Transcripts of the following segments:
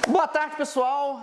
Boa tarde, pessoal.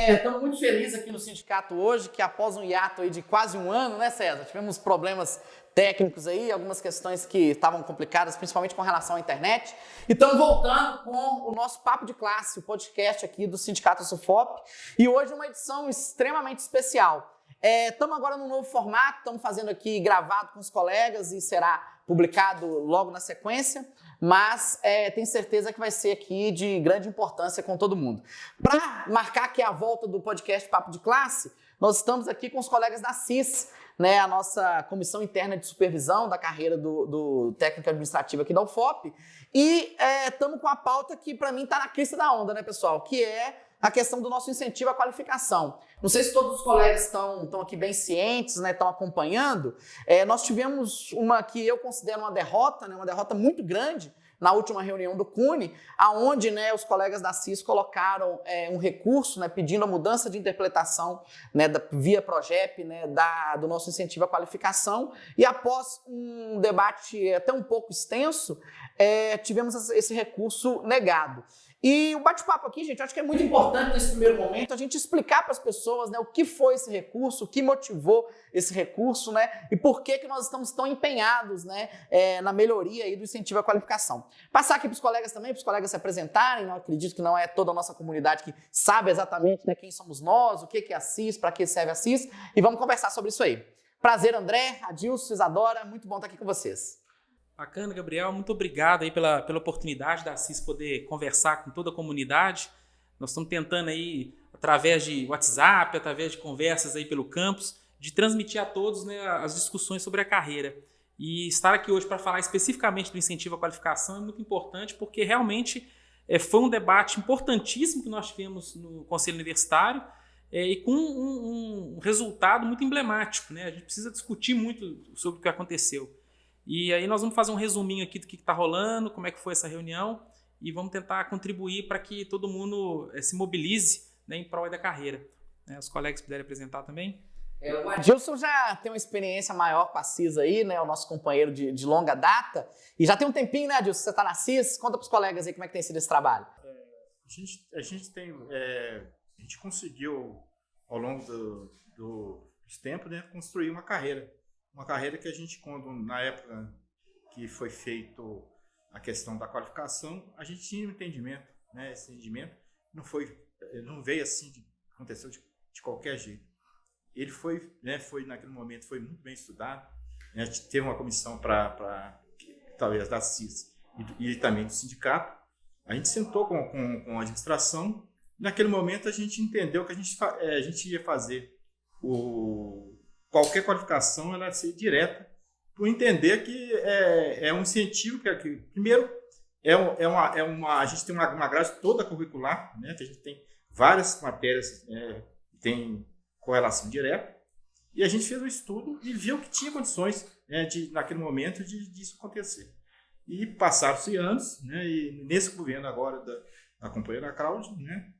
Estamos muito felizes aqui no sindicato hoje, que após um hiato aí de quase um ano, né, César? Tivemos problemas técnicos aí, algumas questões que estavam complicadas, principalmente com relação à internet. E estamos voltando com o nosso Papo de Classe, o podcast aqui do Sindicato Sufop. E hoje uma edição extremamente especial. Estamos agora num novo formato, estamos fazendo aqui gravado com os colegas e será publicado logo na sequência, mas tenho certeza que vai ser aqui de grande importância com todo mundo. Para marcar aqui a volta do podcast Papo de Classe, nós estamos aqui com os colegas da CIS, né, a nossa Comissão Interna de Supervisão da carreira do técnico administrativo aqui da UFOP, e estamos com a pauta que para mim está na crista da onda, né, pessoal, que é a questão do nosso incentivo à qualificação. Não sei se todos os colegas estão aqui bem cientes, né, estão acompanhando. Nós tivemos uma que eu considero uma derrota, né, uma derrota muito grande na última reunião do CUNE, onde, né, os colegas da CIS colocaram um recurso, né, pedindo a mudança de interpretação, né, via PROGEP, né, do nosso incentivo à qualificação, e após um debate até um pouco extenso, tivemos esse recurso negado. E o bate-papo aqui, gente, eu acho que é muito importante nesse primeiro momento a gente explicar para as pessoas, né, o que foi esse recurso, o que motivou esse recurso, né, e por que nós estamos tão empenhados, né, na melhoria aí do incentivo à qualificação. Passar aqui para os colegas também, para os colegas se apresentarem. Eu acredito que não é toda a nossa comunidade que sabe exatamente, né, quem somos nós, o que é a CIS, para que serve a CIS, e vamos conversar sobre isso aí. Prazer, André, Adilson, Isadora, muito bom estar aqui com vocês. Bacana, Gabriel. Muito obrigado aí pela oportunidade da CIS poder conversar com toda a comunidade. Nós estamos tentando aí, através de WhatsApp, através de conversas aí pelo campus, de transmitir a todos, né, as discussões sobre a carreira. E estar aqui hoje para falar especificamente do incentivo à qualificação é muito importante, porque realmente foi um debate importantíssimo que nós tivemos no Conselho Universitário e com um resultado muito emblemático, né? A gente precisa discutir muito sobre o que aconteceu. E aí nós vamos fazer um resuminho aqui do que está rolando, como é que foi essa reunião, e vamos tentar contribuir para que todo mundo se mobilize, né, em prol da carreira. Os colegas puderem apresentar também. O Adilson já tem uma experiência maior com a CIS aí, né, o nosso companheiro de longa data, e já tem um tempinho, né, Adilson, você está na CIS, conta para os colegas aí como é que tem sido esse trabalho. A gente conseguiu, ao longo dos tempos, né, construir uma carreira que a gente, quando na época que foi feito a questão da qualificação, a gente tinha um entendimento, né? Esse entendimento não veio assim, aconteceu de qualquer jeito. Ele foi naquele momento foi muito bem estudado, né? A gente teve uma comissão talvez da CIS e também do sindicato. A gente sentou com a administração. Naquele momento a gente entendeu que a gente ia fazer qualquer qualificação ela ser direta, por entender que é um incentivo que primeiro a gente tem uma grade toda curricular, né, que a gente tem várias matérias que tem correlação direta, e a gente fez um estudo e viu que tinha condições, né, naquele momento disso acontecer. E passaram-se anos, né, e nesse governo agora da companheira Cláudia, né,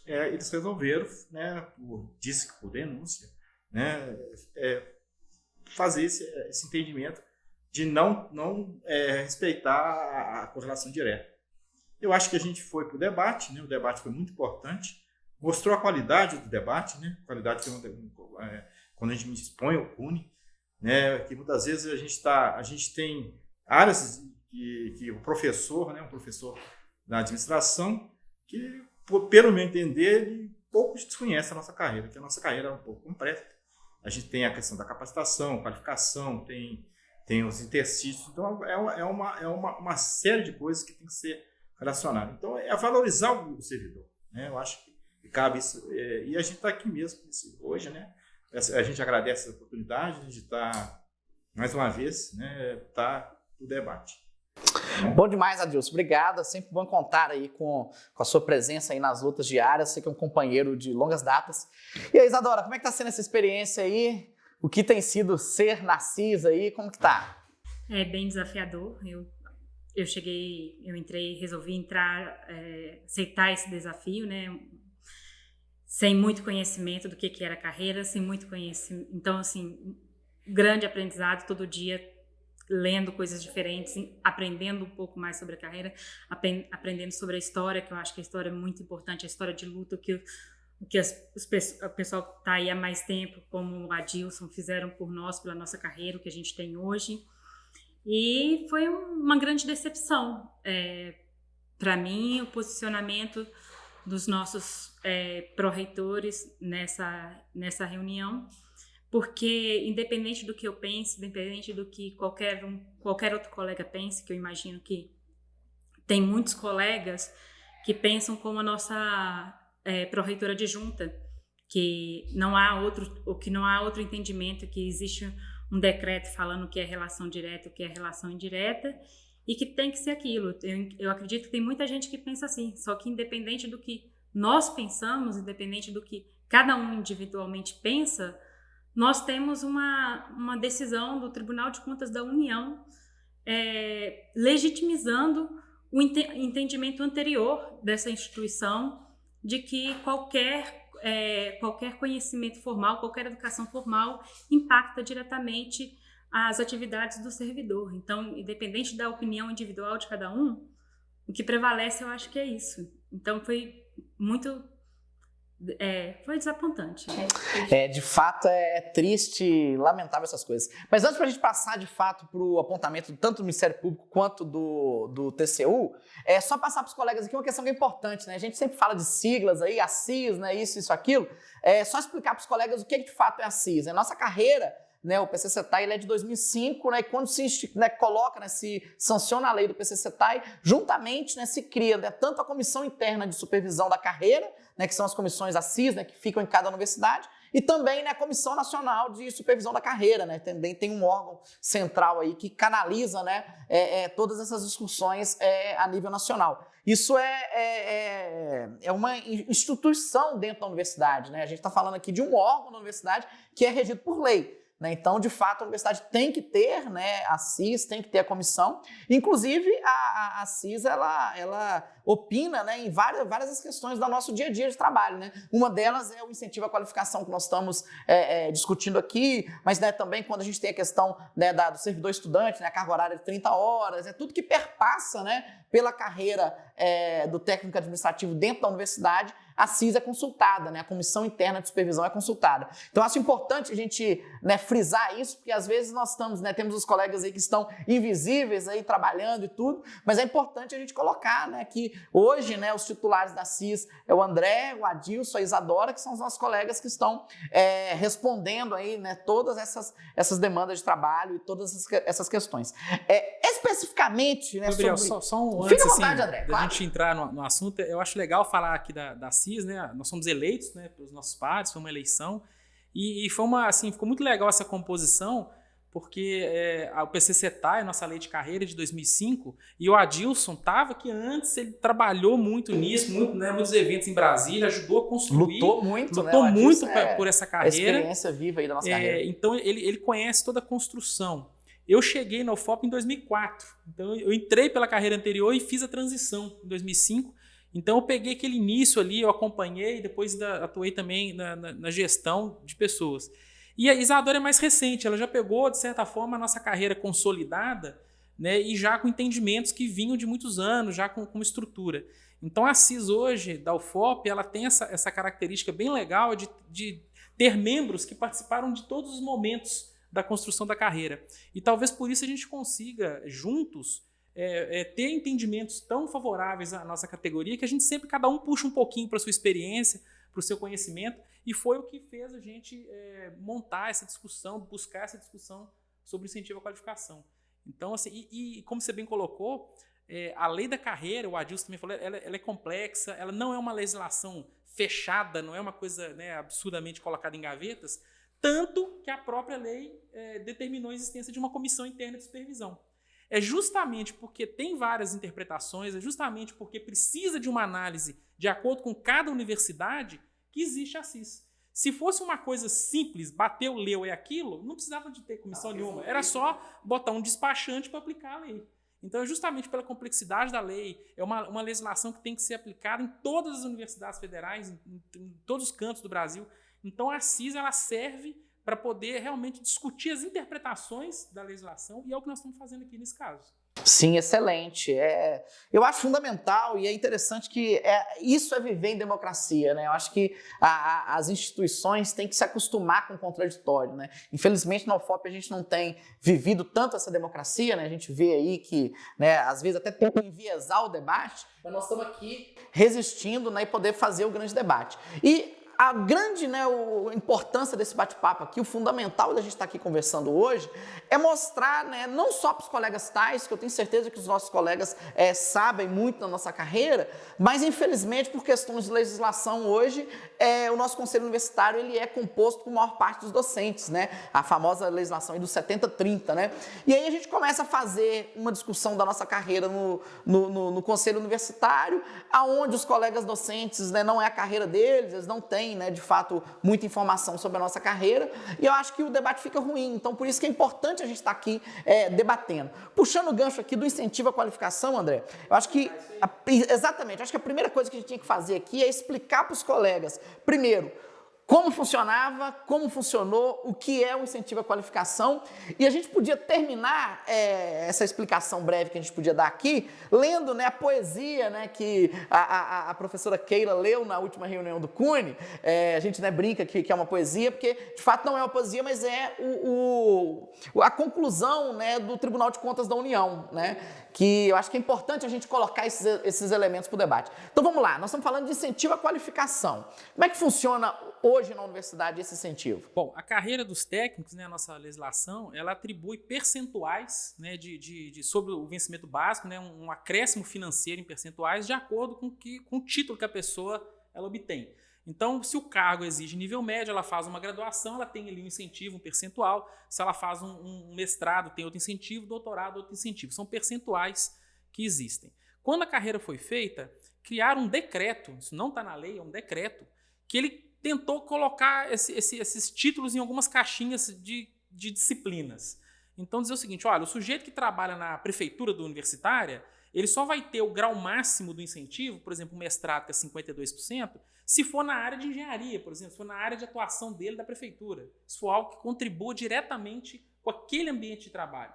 eles resolveram, né, disse que por denúncia, né, fazer esse entendimento de não respeitar a correlação direta. Eu acho que a gente foi para o debate, né, o debate foi muito importante, mostrou a qualidade do debate, né, quando a gente expõe o CUNE, né, que muitas vezes a gente tem áreas que o professor, né, um professor da administração, que, pelo meu entender, ele pouco desconhece a nossa carreira, que a nossa carreira é um pouco completa. A gente tem a questão da capacitação, qualificação, tem os interstícios. Então, é uma série de coisas que tem que ser relacionadas. Então, é valorizar o servidor, né? Eu acho que cabe isso. E a gente está aqui mesmo hoje, né? A gente agradece a oportunidade, a gente está, mais uma vez, né, no debate. Bom demais, Adilson. Obrigado. É sempre bom contar aí com a sua presença aí nas lutas diárias. Você que é um companheiro de longas datas. E aí, Isadora, como é que está sendo essa experiência aí? O que tem sido ser na CIS aí? Como que tá? É bem desafiador. Eu entrei, resolvi entrar, aceitar esse desafio, né? Sem muito conhecimento do que era a carreira, sem muito conhecimento. Então, assim, grande aprendizado todo dia, lendo coisas diferentes, aprendendo um pouco mais sobre a carreira, aprendendo sobre a história, que eu acho que a história é muito importante, a história de luta, o que o pessoal que está aí há mais tempo, como o Adilson, fizeram por nós, pela nossa carreira, o que a gente tem hoje. E foi uma grande decepção. Para mim, o posicionamento dos nossos pró-reitores nessa reunião, porque independente do que eu pense, independente do que qualquer outro colega pense, que eu imagino que tem muitos colegas que pensam como a nossa pró-reitora adjunta, que não há outro entendimento, que existe um decreto falando o que é relação direta, o que é relação indireta, e que tem que ser aquilo. Eu acredito que tem muita gente que pensa assim, só que independente do que nós pensamos, independente do que cada um individualmente pensa, nós temos uma decisão do Tribunal de Contas da União legitimizando o entendimento anterior dessa instituição de que qualquer conhecimento formal, qualquer educação formal impacta diretamente as atividades do servidor. Então, independente da opinião individual de cada um, o que prevalece, eu acho que é isso. Então, foi desapontante. De fato, é triste, lamentável essas coisas. Mas antes pra gente passar, de fato, pro apontamento tanto do Ministério Público quanto do TCU, só passar pros colegas aqui uma questão que é importante, né? A gente sempre fala de siglas aí, a CIS, né? Isso, aquilo. Só explicar pros colegas o que de fato é a CIS. Nossa carreira, né, o PCCETAI, ele é de 2005, né, e quando se coloca, se sanciona a lei do PCCETAI, juntamente, né, se cria, né, tanto a Comissão Interna de Supervisão da Carreira, né, que são as comissões ACIS, né, que ficam em cada universidade, e também, né, a Comissão Nacional de Supervisão da Carreira, né, também tem um órgão central aí que canaliza, né, todas essas discussões a nível nacional. Isso é uma instituição dentro da universidade, né, a gente está falando aqui de um órgão da universidade que é regido por lei. Então, de fato, a universidade tem que ter, né, a CIS, tem que ter a comissão. Inclusive, a CIS, ela opina, né, em várias das questões do nosso dia a dia de trabalho. Né? Uma delas é o incentivo à qualificação que nós estamos discutindo aqui, mas, né, também quando a gente tem a questão, né, do servidor estudante, né, a carga horária de 30 horas, tudo que perpassa, né, pela carreira do técnico administrativo dentro da universidade, a CIS é consultada, né? A Comissão Interna de Supervisão é consultada. Então, acho importante a gente, né, frisar isso, porque às vezes nós temos os colegas aí que estão invisíveis aí trabalhando e tudo, mas é importante a gente colocar, né, que hoje, né, os titulares da CIS é o André, o Adilson, a Isadora, que são os nossos colegas que estão respondendo aí, né, todas essas demandas de trabalho e todas essas questões. Especificamente, né, Gabriel, sobre... só um Fica antes, à vontade, André, da claro. gente entrar no assunto, eu acho legal falar aqui da CIS, né? Nós somos eleitos, né, pelos nossos pares, foi uma eleição, e foi ficou muito legal essa composição, porque o PCCETAI, a nossa lei de carreira de 2005, e o Adilson estava que antes ele trabalhou muito nisso, muitos eventos em Brasília, ajudou a construir. Lutou muito, né? Por essa carreira. A experiência viva aí da nossa carreira. Então ele conhece toda a construção. Eu cheguei na UFOP em 2004, então eu entrei pela carreira anterior e fiz a transição em 2005. Então eu peguei aquele início ali, eu acompanhei, depois atuei também na gestão de pessoas. E a Isadora é mais recente, ela já pegou, de certa forma, a nossa carreira consolidada, né, e já com entendimentos que vinham de muitos anos, já com estrutura. Então a CIS hoje, da UFOP, ela tem essa característica bem legal de ter membros que participaram de todos os momentos da construção da carreira. E talvez por isso a gente consiga, juntos, ter entendimentos tão favoráveis à nossa categoria que a gente sempre, cada um puxa um pouquinho para a sua experiência, para o seu conhecimento, e foi o que fez a gente montar essa discussão, buscar essa discussão sobre incentivo à qualificação. Então, assim, e como você bem colocou, a lei da carreira, o Adilson também falou, ela é complexa, ela não é uma legislação fechada, não é uma coisa, né, absurdamente colocada em gavetas, tanto que a própria lei determinou a existência de uma comissão interna de supervisão. É justamente porque tem várias interpretações, é justamente porque precisa de uma análise de acordo com cada universidade que existe a CIS. Se fosse uma coisa simples, bateu, leu, é aquilo, não precisava de ter comissão nenhuma. Era só botar um despachante para aplicar a lei. Então, é justamente pela complexidade da lei, é uma legislação que tem que ser aplicada em todas as universidades federais, em todos os cantos do Brasil. Então, a CIS ela serve para poder realmente discutir as interpretações da legislação, e é o que nós estamos fazendo aqui nesse caso. Sim, excelente. Eu acho fundamental e é interessante que isso é viver em democracia, né? Eu acho que as instituições têm que se acostumar com o contraditório, né? Infelizmente, na UFOP a gente não tem vivido tanto essa democracia, né? A gente vê aí que, né, às vezes até tenta enviesar o debate, mas nós estamos aqui resistindo, né, e poder fazer o grande debate. E a grande, né, a importância desse bate-papo aqui, o fundamental da gente estar aqui conversando hoje, é mostrar, né, não só para os colegas tais, que eu tenho certeza que os nossos colegas sabem muito da nossa carreira, mas infelizmente por questões de legislação hoje, o nosso conselho universitário ele é composto por maior parte dos docentes, né, a famosa legislação aí do 70-30, né, e aí a gente começa a fazer uma discussão da nossa carreira no conselho universitário, aonde os colegas docentes, né, não é a carreira deles, eles não têm, né, de fato, muita informação sobre a nossa carreira, e eu acho que o debate fica ruim, então por isso que é importante a gente estar aqui debatendo. Puxando o gancho aqui do incentivo à qualificação, André, eu acho que, exatamente, acho que a primeira coisa que a gente tinha que fazer aqui é explicar para os colegas, primeiro, como funcionava, como funcionou, o que é o incentivo à qualificação, e a gente podia terminar essa explicação breve que a gente podia dar aqui, lendo, né, a poesia, né, que a professora Keila leu na última reunião do CUNE. A gente, né, brinca que é uma poesia, porque de fato não é uma poesia, mas é a conclusão, né, do Tribunal de Contas da União, né, que eu acho que é importante a gente colocar esses elementos para o debate. Então vamos lá, nós estamos falando de incentivo à qualificação. Como é que funciona hoje na universidade esse incentivo? Bom, a carreira dos técnicos, né, a nossa legislação, ela atribui percentuais, né, sobre o vencimento básico, né, um acréscimo financeiro em percentuais de acordo com o título que a pessoa ela obtém. Então, se o cargo exige nível médio, ela faz uma graduação, ela tem ali um incentivo, um percentual. Se ela faz um mestrado, tem outro incentivo, doutorado, outro incentivo. São percentuais que existem. Quando a carreira foi feita, criaram um decreto, isso não está na lei, é um decreto, que ele tentou colocar esses títulos em algumas caixinhas de disciplinas. Então, dizer o seguinte, olha, o sujeito que trabalha na prefeitura universitária, ele só vai ter o grau máximo do incentivo, por exemplo, o mestrado, que é 52%, se for na área de engenharia, por exemplo, se for na área de atuação dele da prefeitura. Se for algo que contribua diretamente com aquele ambiente de trabalho.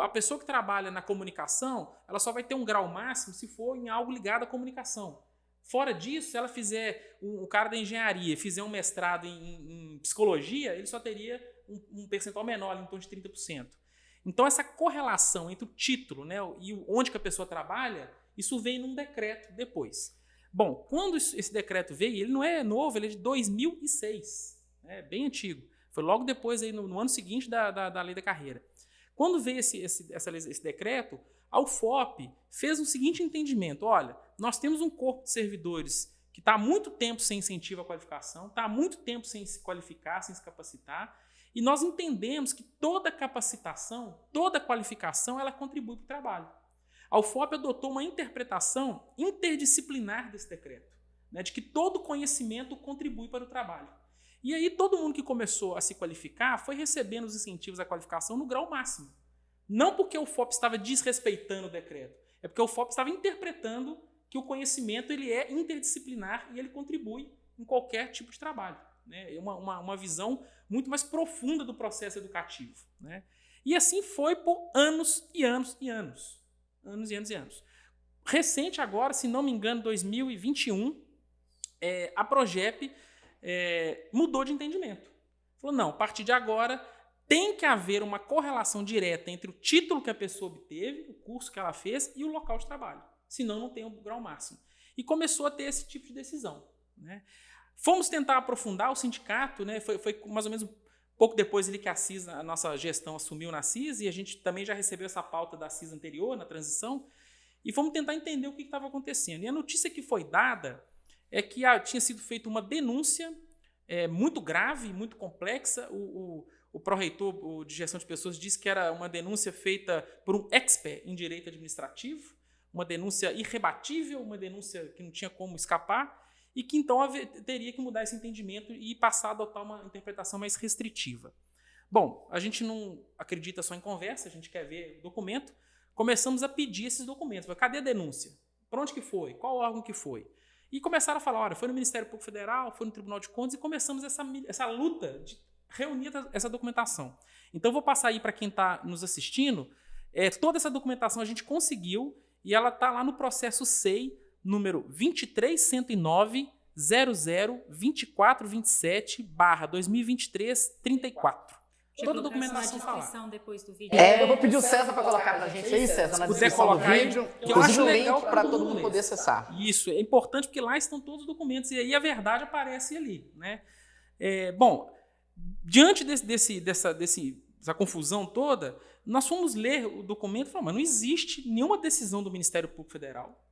A pessoa que trabalha na comunicação, ela só vai ter um grau máximo se for em algo ligado à comunicação. Fora disso, se ela fizer, o cara da engenharia fizer um mestrado em psicologia, ele só teria um percentual menor, em torno de 30%. Então, essa correlação entre o título, né, e onde que a pessoa trabalha, isso vem num decreto depois. Bom, quando esse decreto veio, ele não é novo, ele é de 2006, é bem antigo. Foi logo depois, aí, no ano seguinte da lei da carreira. Quando veio esse decreto, a UFOP fez o seguinte entendimento, olha, nós temos um corpo de servidores que está há muito tempo sem incentivo à qualificação, está há muito tempo sem se qualificar, sem se capacitar, e nós entendemos que toda capacitação, toda qualificação, ela contribui para o trabalho. A UFOP adotou uma interpretação interdisciplinar desse decreto, né, de que todo conhecimento contribui para o trabalho. E aí todo mundo que começou a se qualificar foi recebendo os incentivos à qualificação no grau máximo. Não porque o UFOP estava desrespeitando o decreto, é porque o UFOP estava interpretando que o conhecimento ele é interdisciplinar e ele contribui em qualquer tipo de trabalho. Né? É uma visão muito mais profunda do processo educativo. Né? E assim foi por anos e anos e anos. Anos e anos e anos. Recente agora, se não me engano, 2021, a Progep mudou de entendimento. Falou, não, a partir de agora tem que haver uma correlação direta entre o título que a pessoa obteve, o curso que ela fez e o local de trabalho. Senão não tem o grau máximo. E começou a ter esse tipo de decisão. Né? Fomos tentar aprofundar o sindicato, né? Foi mais ou menos pouco depois ali que a nossa gestão assumiu na CIS, e a gente também já recebeu essa pauta da CIS anterior, na transição, e fomos tentar entender o que estava acontecendo. E a notícia que foi dada é que tinha sido feita uma denúncia muito grave, muito complexa. O pró-reitor de gestão de pessoas disse que era uma denúncia feita por um expert em direito administrativo, uma denúncia irrebatível, uma denúncia que não tinha como escapar, e que então teria que mudar esse entendimento e passar a adotar uma interpretação mais restritiva. Bom, a gente não acredita só em conversa, a gente quer ver o documento. Começamos a pedir esses documentos. Cadê a denúncia? Para onde que foi? Qual órgão que foi? E começaram a falar, olha, foi no Ministério Público Federal, foi no Tribunal de Contas, e começamos essa luta reunir essa documentação. Então, eu vou passar aí para quem está nos assistindo. Toda essa documentação a gente conseguiu e ela está lá no processo SEI, número 23.109.00.2427/2023-34. Toda a documentação está lá. Depois do vídeo. Eu vou pedir o César para colocar para a gente aí, César, na Se puder descrição do colocar aí, vídeo. que eu acho Inclusive o legal link para todo todo mundo mundo ler. poder acessar. Isso, é importante porque lá estão todos os documentos e aí a verdade aparece ali, né? Bom, diante dessa confusão toda, nós fomos ler o documento e falamos, mas não existe nenhuma decisão do Ministério Público Federal,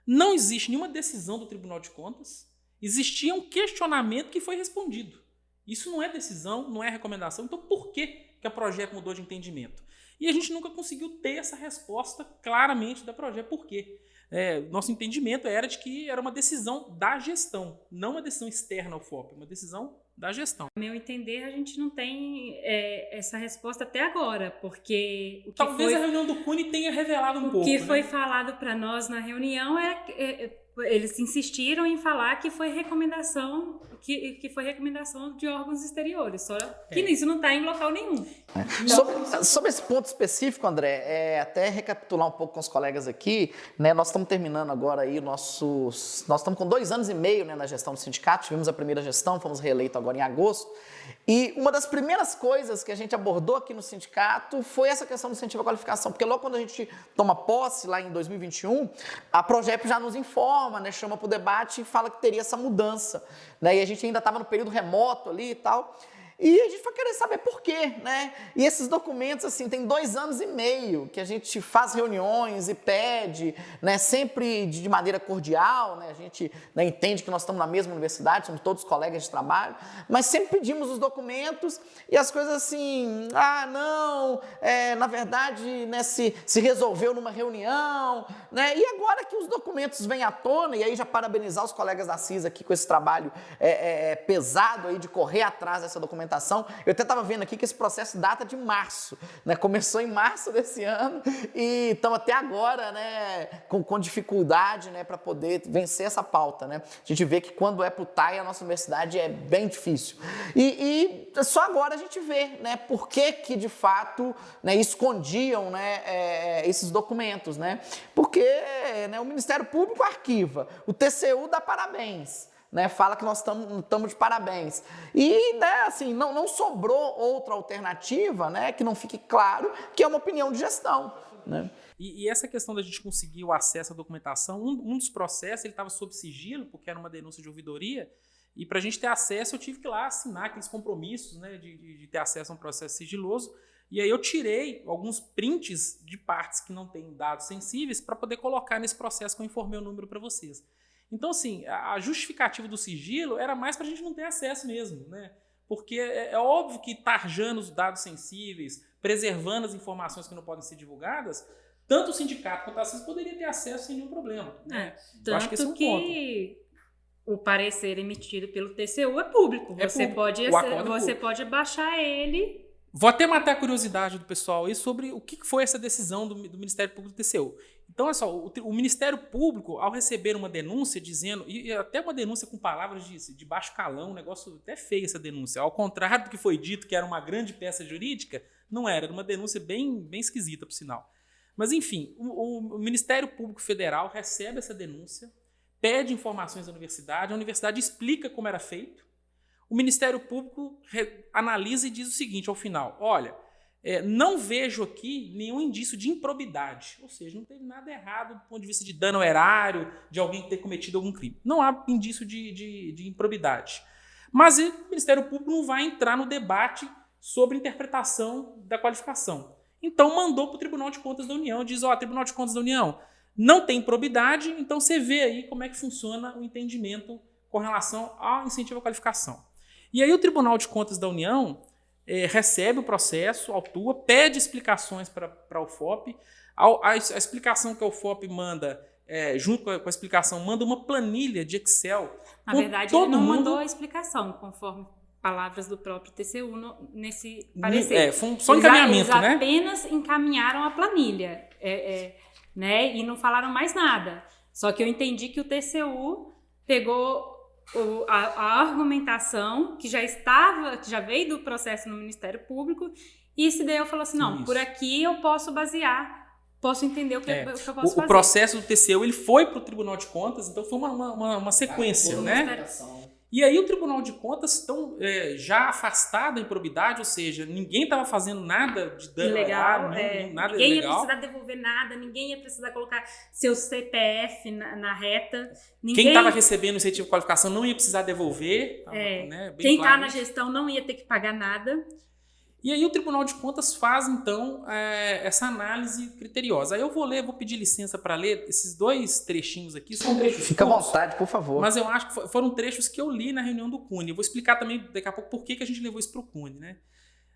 não existe nenhuma decisão do Tribunal de Contas, existia um questionamento que foi respondido. Isso não é decisão, não é recomendação, então por que a Projeto mudou de entendimento? E a gente nunca conseguiu ter essa resposta claramente da Projeto. Por quê? Nosso entendimento era de que era uma decisão da gestão, não uma decisão externa ao FOP, uma decisão da gestão. No meu entender, a gente não tem essa resposta até agora, porque Talvez a reunião do CUNE tenha revelado um pouco. O que foi né? falado para nós na reunião eles insistiram em falar que foi recomendação de órgãos exteriores, só que isso não está em local nenhum. Sobre esse ponto específico, André, até recapitular um pouco com os colegas aqui, né, nós estamos terminando agora aí nós estamos com 2 anos e meio, né, na gestão do sindicato, tivemos a primeira gestão, fomos reeleitos agora em agosto, e uma das primeiras coisas que a gente abordou aqui no sindicato foi essa questão do incentivo à qualificação, porque logo quando a gente toma posse, lá em 2021, a Progep já nos informa, né, chama para o debate e fala que teria essa mudança, né, e a gente ainda estava no período remoto ali e tal, e a gente foi querer saber por quê, né? E esses documentos, assim, tem 2 anos e meio que a gente faz reuniões e pede, né, sempre de maneira cordial, né? A gente, né, entende que nós estamos na mesma universidade, somos todos colegas de trabalho, mas sempre pedimos os documentos e as coisas assim, na verdade, né, se resolveu numa reunião, né? E agora que os documentos vêm à tona, e aí já parabenizar os colegas da CIS aqui com esse trabalho pesado aí de correr atrás dessa documentação. Eu até estava vendo aqui que esse processo data de março, né? Começou em março desse ano e estamos até agora, né, com dificuldade, né, para poder vencer essa pauta, né? A gente vê que quando é para o TAI, a nossa universidade é bem difícil. E só agora a gente vê, né, por que de fato, né, escondiam, né, esses documentos, né? Porque, né, o Ministério Público arquiva, o TCU dá parabéns, né, fala que nós estamos de parabéns. E, né, assim, não sobrou outra alternativa, né, que não fique claro que é uma opinião de gestão, né? E essa questão da gente conseguir o acesso à documentação, um dos processos ele estava sob sigilo, porque era uma denúncia de ouvidoria, e para a gente ter acesso eu tive que ir lá assinar aqueles compromissos, né, de ter acesso a um processo sigiloso, e aí eu tirei alguns prints de partes que não têm dados sensíveis para poder colocar nesse processo que eu informei o número para vocês. Então, assim, a justificativa do sigilo era mais para a gente não ter acesso mesmo, né? Porque é óbvio que tarjando os dados sensíveis, preservando as informações que não podem ser divulgadas, tanto o sindicato quanto a CIS poderia ter acesso sem nenhum problema, né? Eu acho que esse é um ponto. O parecer emitido pelo TCU é público. Você pode baixar ele. Vou até matar a curiosidade do pessoal aí sobre o que foi essa decisão do Ministério Público do TCU. Então, olha só, o Ministério Público, ao receber uma denúncia dizendo, e até uma denúncia com palavras de baixo calão, um negócio até feio essa denúncia, ao contrário do que foi dito que era uma grande peça jurídica, não era uma denúncia bem esquisita, por sinal. Mas, enfim, o Ministério Público Federal recebe essa denúncia, pede informações à universidade, a universidade explica como era feito, o Ministério Público analisa e diz o seguinte ao final, olha, não vejo aqui nenhum indício de improbidade, ou seja, não teve nada errado do ponto de vista de dano ao erário, de alguém ter cometido algum crime. Não há indício de improbidade. Mas o Ministério Público não vai entrar no debate sobre interpretação da qualificação. Então mandou para o Tribunal de Contas da União, diz, Tribunal de Contas da União, não tem improbidade, então você vê aí como é que funciona o entendimento com relação ao incentivo à qualificação. E aí o Tribunal de Contas da União recebe o processo, autua, pede explicações para o FOP. A explicação que o FOP manda, junto com a explicação, manda uma planilha de Excel. Na verdade, ele não mandou a explicação, conforme palavras do próprio TCU nesse parecer. Foi só um encaminhamento, eles né? apenas encaminharam a planilha, né? E não falaram mais nada. Só que eu entendi que o TCU pegou a argumentação que já veio do processo no Ministério Público, e esse daí eu falo assim, não, por aqui eu posso basear, posso entender o que eu posso fazer. O processo do TCU, ele foi para o Tribunal de Contas, então foi uma sequência, né? E aí o Tribunal de Contas estão já afastado da improbidade, ou seja, ninguém estava fazendo nada de dano ilegal, nada ninguém ilegal. ia precisar devolver nada, ninguém ia precisar colocar seu CPF na reta. Quem estava recebendo incentivo de qualificação não ia precisar devolver. Né, bem quem está claro. na gestão não ia ter que pagar nada. E aí o Tribunal de Contas faz, então, essa análise criteriosa. Aí eu vou pedir licença para ler esses 2 trechinhos aqui. São trechos Fica à curtos, vontade, por favor. mas eu acho que foram trechos que eu li na reunião do CUNE. Eu vou explicar também daqui a pouco por que a gente levou isso para o CUNE, né?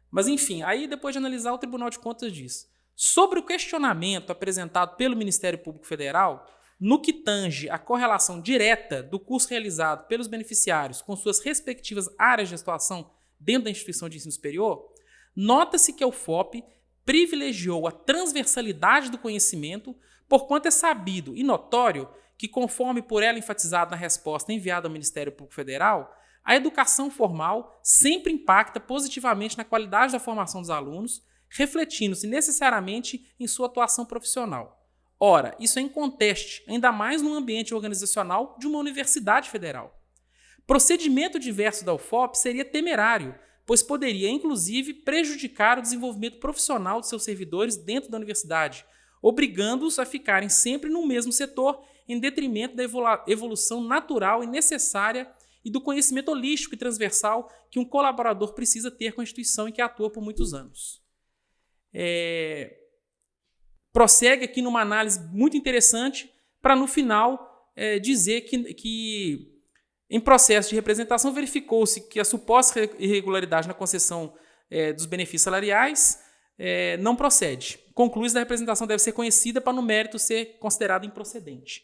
Mas enfim, aí depois de analisar, o Tribunal de Contas diz: sobre o questionamento apresentado pelo Ministério Público Federal, no que tange a correlação direta do curso realizado pelos beneficiários com suas respectivas áreas de atuação dentro da instituição de ensino superior, nota-se que a UFOP privilegiou a transversalidade do conhecimento, porquanto é sabido e notório que, conforme por ela enfatizado na resposta enviada ao Ministério Público Federal, a educação formal sempre impacta positivamente na qualidade da formação dos alunos, refletindo-se necessariamente em sua atuação profissional. Ora, isso é inconteste, ainda mais no ambiente organizacional de uma universidade federal. Procedimento diverso da UFOP seria temerário, pois poderia, inclusive, prejudicar o desenvolvimento profissional de seus servidores dentro da universidade, obrigando-os a ficarem sempre no mesmo setor, em detrimento da evolução natural e necessária e do conhecimento holístico e transversal que um colaborador precisa ter com a instituição em que atua por muitos anos. Prossegue aqui numa análise muito interessante para, no final, dizer que em processo de representação, verificou-se que a suposta irregularidade na concessão dos benefícios salariais não procede. Conclui-se que a representação deve ser conhecida para, no mérito, ser considerada improcedente.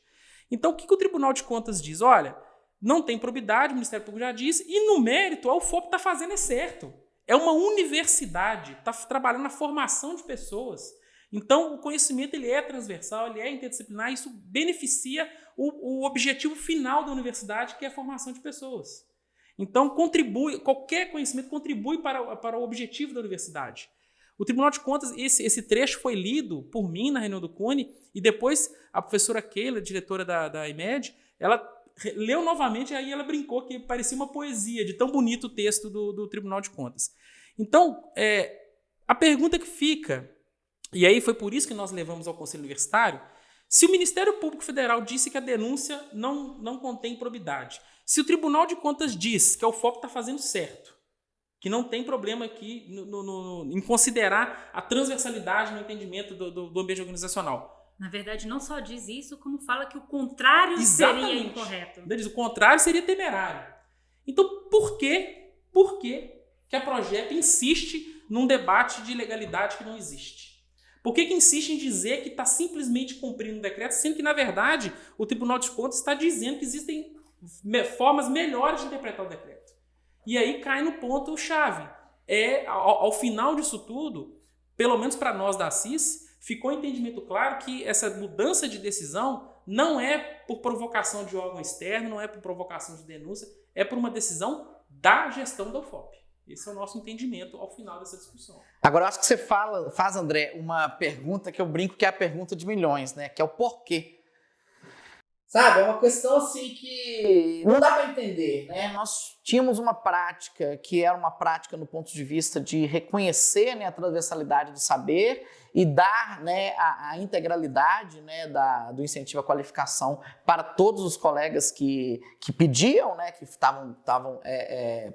Então, o que o Tribunal de Contas diz? Olha, não tem probidade, o Ministério Público já disse, e no mérito, a UFOP está fazendo certo. É uma universidade, está trabalhando na formação de pessoas. Então, o conhecimento ele é transversal, ele é interdisciplinar, isso beneficia o objetivo final da universidade, que é a formação de pessoas. Então, qualquer conhecimento contribui para o objetivo da universidade. O Tribunal de Contas, esse trecho foi lido por mim na reunião do CUNE, e depois a professora Keila, diretora da IMED, ela leu novamente, e aí ela brincou que parecia uma poesia, de tão bonito o texto do Tribunal de Contas. Então, a pergunta que fica, e aí foi por isso que nós levamos ao Conselho Universitário, se o Ministério Público Federal disse que a denúncia não contém probidade, se o Tribunal de Contas diz que a UFOP está fazendo certo, que não tem problema aqui em considerar a transversalidade no entendimento do ambiente organizacional. Na verdade, não só diz isso, como fala que o contrário seria incorreto. O contrário seria temerário. Então, por que a Projeto insiste num debate de ilegalidade que não existe? Por que insiste em dizer que está simplesmente cumprindo o decreto, sendo que, na verdade, o Tribunal de Contas está dizendo que existem formas melhores de interpretar o decreto? E aí cai no ponto-chave. Ao final disso tudo, pelo menos para nós da ACIS, ficou entendimento claro que essa mudança de decisão não é por provocação de órgão externo, não é por provocação de denúncia, é por uma decisão da gestão da UFOP. Esse é o nosso entendimento ao final dessa discussão. Agora, eu acho que você faz, André, uma pergunta que eu brinco que é a pergunta de milhões, né? Que é o porquê. Sabe, é uma questão assim que não dá para entender, né? Nós tínhamos uma prática que era uma prática no ponto de vista de reconhecer, né, a transversalidade do saber e dar, né, a integralidade, né, do incentivo à qualificação para todos os colegas que pediam, né, que estavam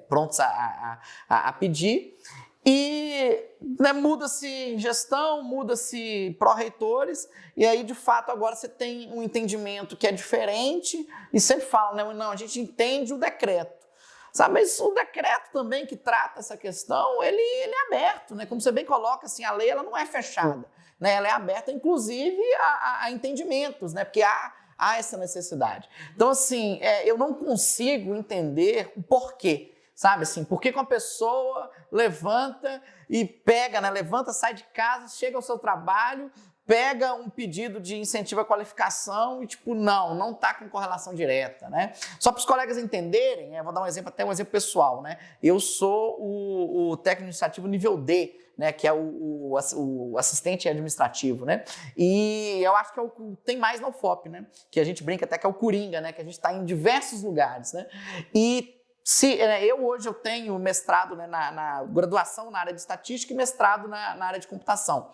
prontos a pedir. E, né, muda-se gestão, muda-se pró-reitores, e aí, de fato, agora você tem um entendimento que é diferente, e sempre falam, né, não, a gente entende o decreto. Sabe, mas o decreto também que trata essa questão, ele é aberto, né? Como você bem coloca, assim, a lei ela não é fechada, né? Ela é aberta, inclusive, a entendimentos, né? Porque há essa necessidade. Então, assim, eu não consigo entender o porquê. Sabe assim, por que uma pessoa levanta e pega, né? Levanta, sai de casa, chega ao seu trabalho, pega um pedido de incentivo à qualificação e tipo, não tá com correlação direta, né? Só para os colegas entenderem, vou dar um exemplo, até um exemplo pessoal, né? Eu sou o técnico administrativo nível D, né, que é o assistente administrativo, né? E eu acho que é tem mais na UFOP, né? Que a gente brinca até que é o Coringa, né? Que a gente está em diversos lugares, né? E hoje eu tenho mestrado, né, na graduação na área de estatística e mestrado na área de computação.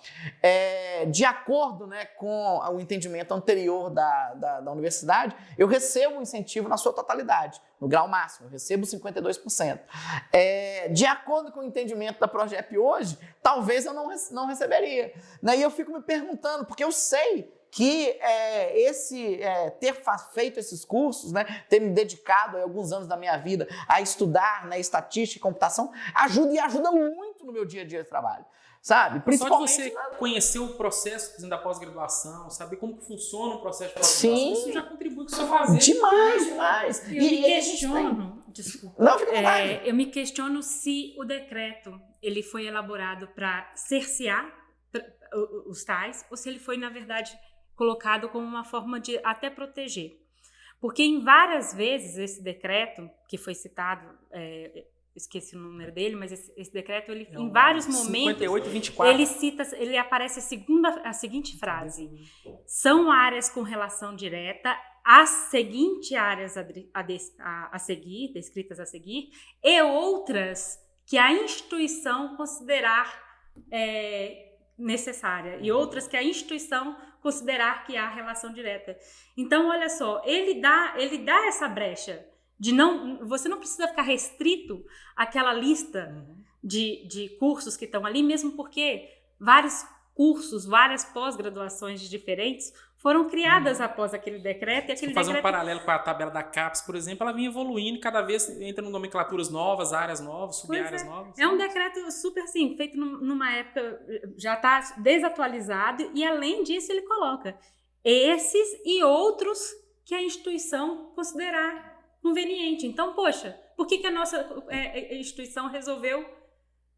De acordo, né, com o entendimento anterior da universidade, eu recebo um incentivo na sua totalidade, no grau máximo, eu recebo 52%. De acordo com o entendimento da Progep hoje, talvez eu não receberia. Né? E eu fico me perguntando, porque eu sei que ter feito esses cursos, né, ter me dedicado alguns anos da minha vida a estudar, né, estatística e computação, ajuda muito no meu dia a dia de trabalho, sabe? Principalmente só de você conhecer o processo da pós-graduação, saber como que funciona o processo de pós-graduação, isso já contribui com o seu fazer. Demais! Eu me questiono, desculpa, eu me questiono se o decreto ele foi elaborado para cercear os tais, ou se ele foi, na verdade, colocado como uma forma de até proteger. Porque em várias vezes esse decreto, que foi citado, esqueci o número dele, mas esse decreto, ele, em vários momentos, 58-24. ele aparece a seguinte frase: são áreas com relação direta às seguintes áreas a seguir, descritas a seguir, e outras que a instituição considerar necessária, e outras que a instituição considerar que há relação direta. Então, olha só, ele dá essa brecha de você não precisa ficar restrito àquela lista de cursos que estão ali, mesmo porque vários cursos, várias pós-graduações diferentes foram criadas após aquele decreto. Se fazer um paralelo com a tabela da CAPES, por exemplo, ela vinha evoluindo, cada vez entrando nomenclaturas novas, áreas novas, sub-áreas novas. É um decreto super, assim, feito numa época, já está desatualizado, e além disso ele coloca esses e outros que a instituição considerar conveniente. Então, poxa, por que a nossa instituição resolveu,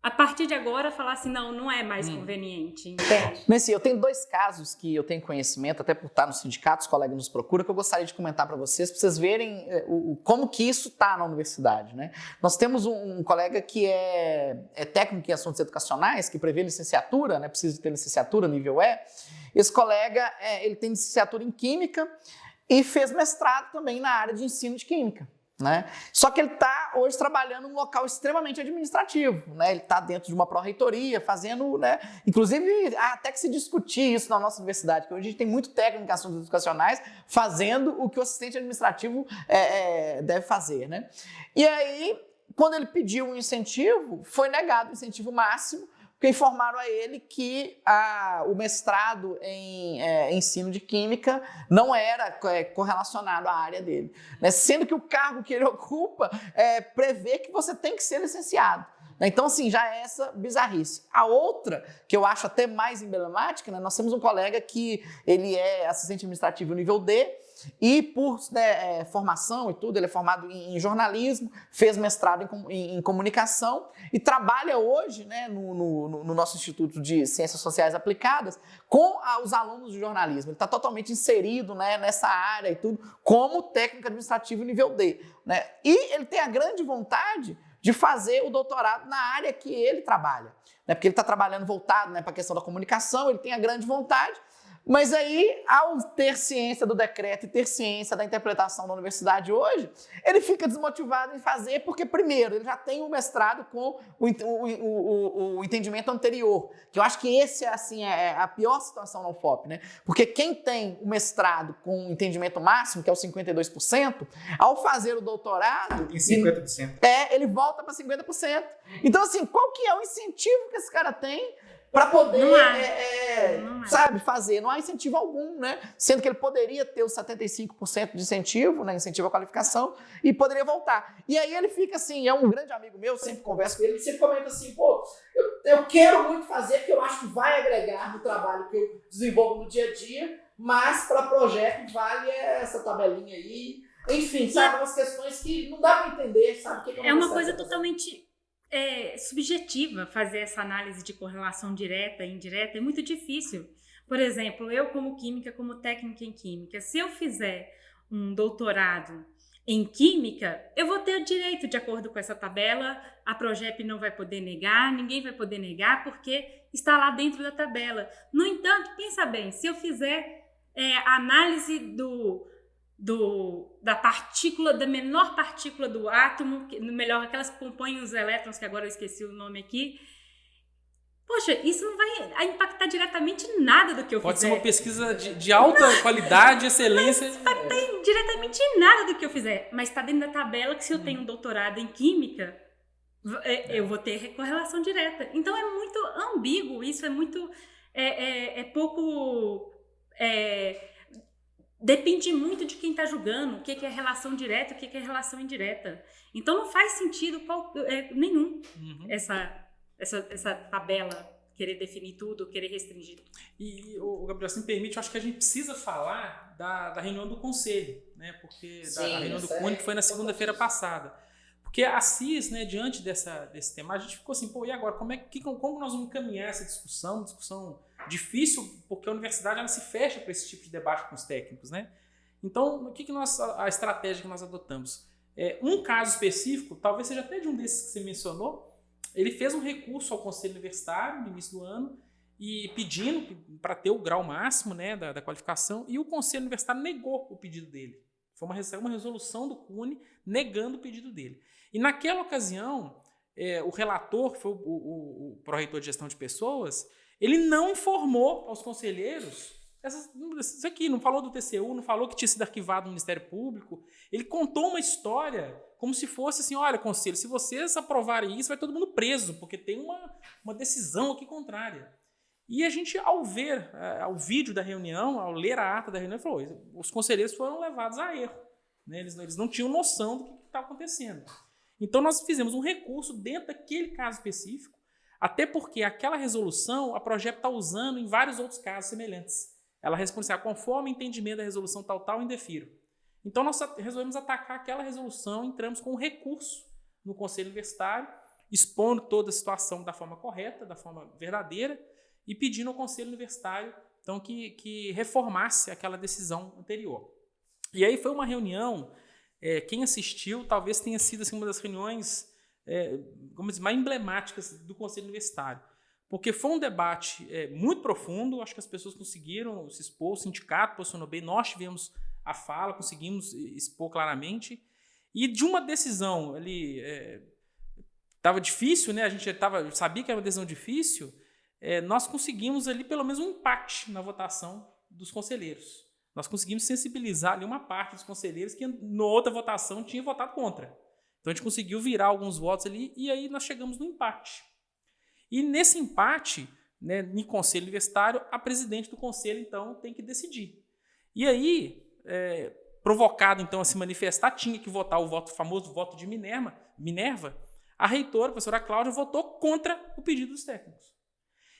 a partir de agora, falar assim, não é mais conveniente, entende? Mas sim, eu tenho 2 casos que eu tenho conhecimento, até por estar no sindicato, os colegas nos procuram, que eu gostaria de comentar para vocês verem como que isso está na universidade, né? Nós temos um colega que é técnico em assuntos educacionais, que prevê licenciatura, né? Precisa ter licenciatura nível E. Esse colega, ele tem licenciatura em Química e fez mestrado também na área de ensino de Química. Né? Só que ele está hoje trabalhando em um local extremamente administrativo, né? Ele está dentro de uma pró-reitoria, fazendo, né? Inclusive, até que se discutir isso na nossa universidade, que hoje a gente tem muito técnico em assuntos educacionais fazendo o que o assistente administrativo deve fazer, né? E aí, quando ele pediu um incentivo, foi negado o incentivo máximo, porque informaram a ele que o mestrado em ensino de Química não era correlacionado à área dele, né? Sendo que o cargo que ele ocupa prevê que você tem que ser licenciado. Então, assim, já é essa bizarrice. A outra, que eu acho até mais emblemática, né? Nós temos um colega que ele é assistente administrativo nível D, e por formação e tudo, ele é formado em jornalismo, fez mestrado em comunicação e trabalha hoje, né, no nosso Instituto de Ciências Sociais Aplicadas com os alunos de jornalismo. Ele está totalmente inserido, né, nessa área e tudo, como técnico administrativo nível D. Né? E ele tem a grande vontade de fazer o doutorado na área que ele trabalha, né? Porque ele está trabalhando voltado, né, para a questão da comunicação, ele tem a grande vontade. Mas aí, ao ter ciência do decreto e ter ciência da interpretação da universidade hoje, ele fica desmotivado em fazer porque, primeiro, ele já tem um mestrado com o entendimento anterior, que eu acho que esse assim, é a pior situação na UFOP, né? Porque quem tem o mestrado com o entendimento máximo, que é o 52%, ao fazer o doutorado... Em 50%. Ele volta para 50%. Então, assim, qual que é o incentivo que esse cara tem para poder, sabe, fazer? Não há incentivo algum, né? Sendo que ele poderia ter os 75% de incentivo, né? Incentivo à qualificação, e poderia voltar. E aí ele fica assim, é um grande amigo meu, sempre converso com ele, ele sempre comenta assim, pô, eu quero muito fazer, porque eu acho que vai agregar no trabalho que eu desenvolvo no dia a dia, mas para projeto vale essa tabelinha aí. Enfim, sabe, umas questões que não dá para entender, sabe? Que é uma coisa totalmente... subjetiva fazer essa análise de correlação direta e indireta, é muito difícil, Por exemplo, eu como química, como técnica em química, se eu fizer um doutorado em química, eu vou ter o direito, de acordo com essa tabela, a Progep não vai poder negar, ninguém vai poder negar, porque está lá dentro da tabela. No entanto, pensa bem, se eu fizer a análise da partícula, da menor partícula do átomo, melhor, aquelas que compõem os elétrons, que agora eu esqueci o nome aqui, poxa, isso não vai impactar diretamente em nada do que eu fizer. Pode ser uma pesquisa de alta qualidade, excelência. Não vai impactar diretamente em nada do que eu fizer. Mas está dentro da tabela que se eu tenho um doutorado em química, eu vou ter correlação direta. Então é muito ambíguo, isso é muito... pouco... depende muito de quem está julgando, o que é relação direta, o que é relação indireta. Então não faz sentido nenhum essa tabela, querer definir tudo, querer restringir. E, o Gabriel, se me permite, eu acho que a gente precisa falar da reunião do conselho, né? Porque Sim, da reunião do CUNE, que foi na segunda-feira passada. Porque a CIS, né, diante desse tema, a gente ficou assim, pô, e agora? Como nós vamos encaminhar essa discussão? Discussão difícil, porque a universidade ela se fecha para esse tipo de debate com os técnicos, né? Então, a estratégia que nós adotamos? Um caso específico, talvez seja até de um desses que você mencionou, ele fez um recurso ao Conselho Universitário no início do ano e pedindo para ter o grau máximo, né, da qualificação, e o Conselho Universitário negou o pedido dele. Foi uma resolução do CUNE negando o pedido dele. E naquela ocasião, o relator, que foi o pró-reitor de gestão de pessoas, ele não informou aos conselheiros isso aqui, não falou do TCU, não falou que tinha sido arquivado no Ministério Público. Ele contou uma história como se fosse assim, olha, conselho, se vocês aprovarem isso, vai todo mundo preso, porque tem uma decisão aqui contrária. E a gente, ao ver o vídeo da reunião, ao ler a ata da reunião, falou, os conselheiros foram levados a erro. Né? Eles não tinham noção do que estava acontecendo. Então, nós fizemos um recurso dentro daquele caso específico, até porque aquela resolução, a Progep está usando em vários outros casos semelhantes. Ela responde assim, conforme o entendimento da resolução tal, indefiro. Então, nós resolvemos atacar aquela resolução, entramos com um recurso no Conselho Universitário, expondo toda a situação da forma correta, da forma verdadeira, e pedindo ao Conselho Universitário então, que reformasse aquela decisão anterior. E aí foi uma reunião, quem assistiu talvez tenha sido assim, uma das reuniões mais emblemáticas do Conselho Universitário. Porque foi um debate muito profundo, acho que as pessoas conseguiram se expor, o sindicato posicionou bem, nós tivemos a fala, conseguimos expor claramente, e de uma decisão ali, estava difícil, né? A gente sabia que era uma decisão difícil, nós conseguimos ali pelo menos um empate na votação dos conselheiros. Nós conseguimos sensibilizar ali uma parte dos conselheiros que na outra votação tinha votado contra. Então a gente conseguiu virar alguns votos ali e aí nós chegamos no empate. E nesse empate, né, no Conselho Universitário, a presidente do conselho, então, tem que decidir. E aí, provocado, então, a se manifestar, tinha que votar o famoso voto de Minerva, a reitora, a professora Cláudia, votou contra o pedido dos técnicos.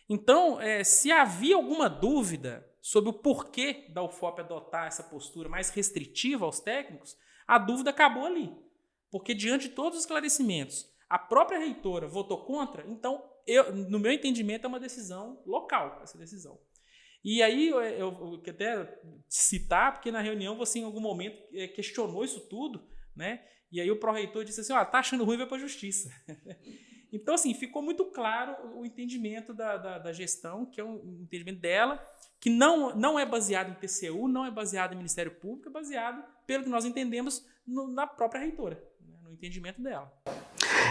Então, se havia alguma dúvida sobre o porquê da UFOP adotar essa postura mais restritiva aos técnicos, a dúvida acabou ali. Porque, diante de todos os esclarecimentos, a própria reitora votou contra, então, no meu entendimento, é uma decisão local, essa decisão. E aí, eu quero até citar, porque na reunião você, em algum momento, questionou isso tudo, né? E aí o pró-reitor disse assim, tá achando ruim, vai para a justiça. Então, assim, ficou muito claro o entendimento da gestão, que é um entendimento dela, que não é baseado em TCU, não é baseado em Ministério Público, é baseado, pelo que nós entendemos, na própria reitora, né? No entendimento dela.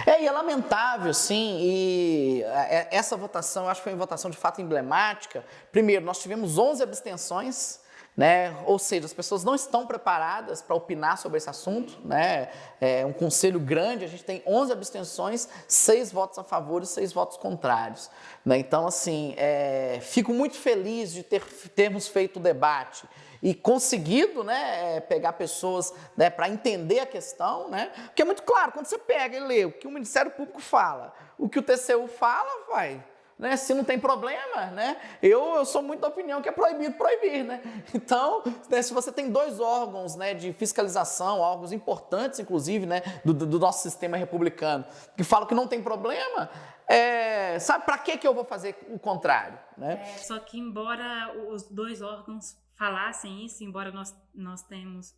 E é lamentável, sim, e essa votação, eu acho que foi uma votação de fato emblemática. Primeiro, nós tivemos 11 abstenções, né? Ou seja, as pessoas não estão preparadas para opinar sobre esse assunto, né? É um conselho grande, a gente tem 11 abstenções, 6 votos a favor e 6 votos contrários, né? Então, assim, fico muito feliz de termos feito o debate e conseguido, né, pegar pessoas, né, para entender a questão, né? Porque é muito claro, quando você pega e lê o que o Ministério Público fala, o que o TCU fala, né? Se não tem problema, né? Eu sou muito da opinião que é proibido proibir, né? Então, né, se você tem 2 órgãos, né, de fiscalização, órgãos importantes, inclusive, né, do nosso sistema republicano, que falam que não tem problema, sabe para que eu vou fazer o contrário, né? Só que embora os 2 órgãos falassem isso, embora nós temos,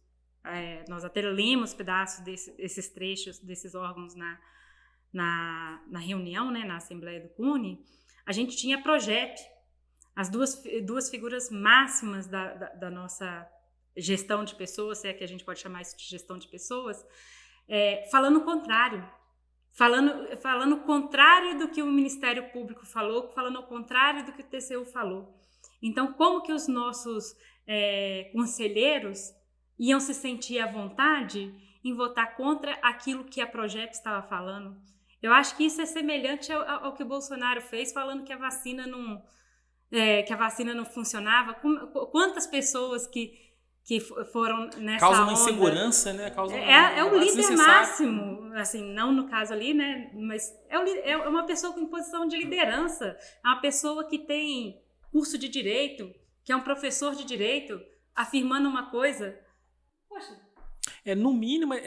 nós até lemos pedaços desses trechos desses órgãos na reunião, né, na Assembleia do CUNE, a gente tinha Progep, as duas figuras máximas da nossa gestão de pessoas, se é que a gente pode chamar isso de gestão de pessoas, falando o contrário. Falando o contrário do que o Ministério Público falou, falando o contrário do que o TCU falou. Então, como que os nossos conselheiros iam se sentir à vontade em votar contra aquilo que a Progep estava falando? Eu acho que isso é semelhante ao que o Bolsonaro fez, falando que a vacina não funcionava. Quantas pessoas que foram nessa causa onda... uma insegurança, né? É o líder máximo, assim, não no caso ali, né? Mas é uma pessoa com posição de liderança, é uma pessoa que tem curso de direito, que é um professor de direito, afirmando uma coisa. Poxa... no mínimo, ele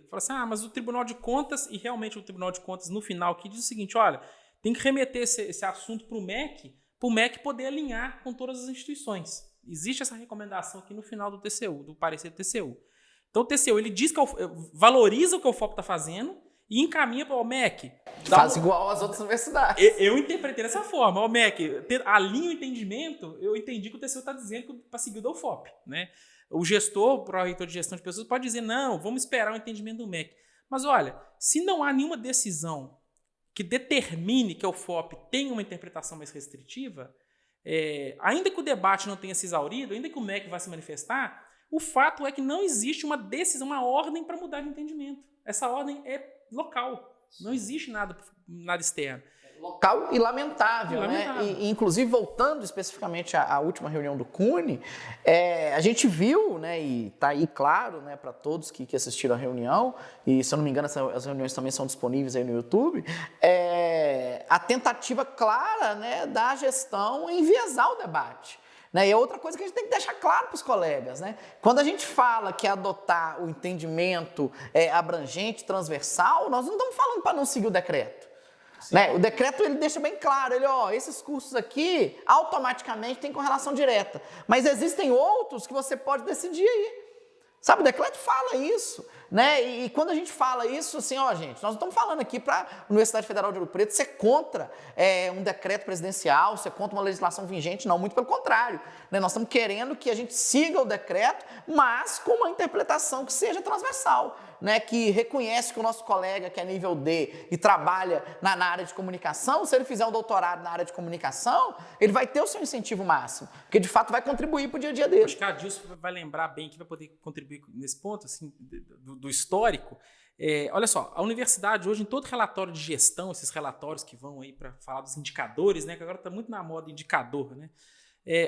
fala assim, mas o Tribunal de Contas, e realmente o Tribunal de Contas, no final, aqui diz o seguinte, olha, tem que remeter esse assunto para o MEC poder alinhar com todas as instituições. Existe essa recomendação aqui no final do TCU, do parecer do TCU. Então o TCU, ele diz que valoriza o que o UFOP está fazendo e encaminha para o MEC. Faz igual às outras universidades. Eu interpretei dessa forma. O MEC alinha o entendimento, eu entendi que o TCU está dizendo para seguir o da UFOP, né? O gestor, o pró-reitor de gestão de pessoas, pode dizer, não, vamos esperar o entendimento do MEC. Mas olha, se não há nenhuma decisão que determine que a UFOP tenha uma interpretação mais restritiva, ainda que o debate não tenha se exaurido, ainda que o MEC vá se manifestar, o fato é que não existe uma decisão, uma ordem para mudar de entendimento. Essa ordem é local, não existe nada externo. Local e lamentável, né? E, inclusive, voltando especificamente à última reunião do CUNE, a gente viu, né, e está aí claro, né, para todos que assistiram a reunião, e se eu não me engano, as reuniões também são disponíveis aí no YouTube, a tentativa clara, né, da gestão em enviesar o debate. Né? E é outra coisa que a gente tem que deixar claro para os colegas, né? Quando a gente fala que adotar o entendimento abrangente, transversal, nós não estamos falando para não seguir o decreto. Né? O decreto ele deixa bem claro, esses cursos aqui automaticamente têm correlação direta, mas existem outros que você pode decidir aí. Sabe, o decreto fala isso, né? E quando a gente fala isso, assim, gente, nós não estamos falando aqui para a Universidade Federal de Ouro Preto ser contra um decreto presidencial, ser contra uma legislação vigente, não, muito pelo contrário. Né? Nós estamos querendo que a gente siga o decreto, mas com uma interpretação que seja transversal, né? Que reconhece que o nosso colega que é nível D e trabalha na área de comunicação, se ele fizer um doutorado na área de comunicação, ele vai ter o seu incentivo máximo, porque de fato vai contribuir para o dia a dia dele. Acho que a Dilson vai lembrar bem, que vai poder contribuir nesse ponto, assim, do histórico. Olha só, a universidade hoje, em todo relatório de gestão, esses relatórios que vão aí para falar dos indicadores, né, que agora está muito na moda indicador, né?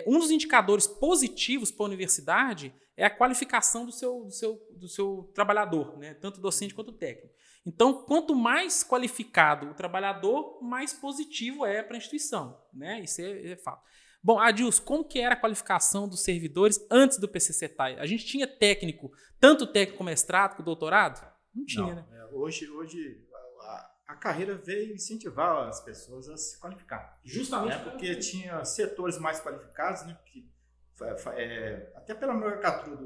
Um dos indicadores positivos para a universidade é a qualificação do seu trabalhador, né? Tanto docente quanto técnico. Então, quanto mais qualificado o trabalhador, mais positivo é para a instituição, né? Isso é fato. Bom, Adilson, como que era a qualificação dos servidores antes do PCCETAI? A gente tinha técnico, tanto técnico como mestrado, como doutorado? Não tinha, né? Hoje a carreira veio incentivar as pessoas a se qualificar. Justamente porque tinha setores mais qualificados, né? Que, até pela nomenclatura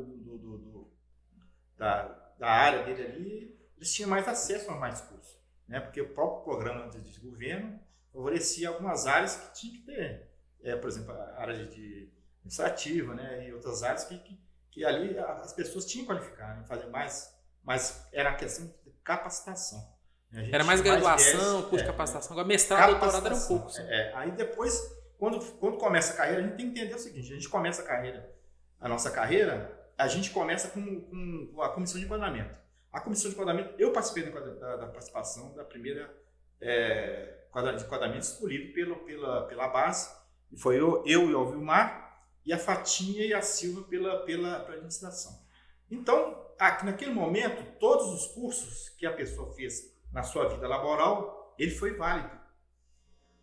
da área dele ali, eles tinham mais acesso a mais cursos, né? Porque o próprio programa de governo favorecia algumas áreas que tinha que ter. Por exemplo, a área de administrativa, né? E outras áreas que ali as pessoas tinham que qualificar, né? Fazer mais, mas era a questão de capacitação. Era mais graduação, curso de capacitação. Agora, mestrado e doutorado eram poucos. Aí depois, quando começa a carreira, a gente tem que entender o seguinte: a gente começa a nossa carreira, a gente começa com a comissão de enquadramento. A comissão de enquadramento, eu participei da participação da primeira de enquadramento escolhido pela base, e foi eu e o Vilmar, e a Fatinha e a Silva pela administração. Então, naquele momento, todos os cursos que a pessoa fez na sua vida laboral, ele foi válido.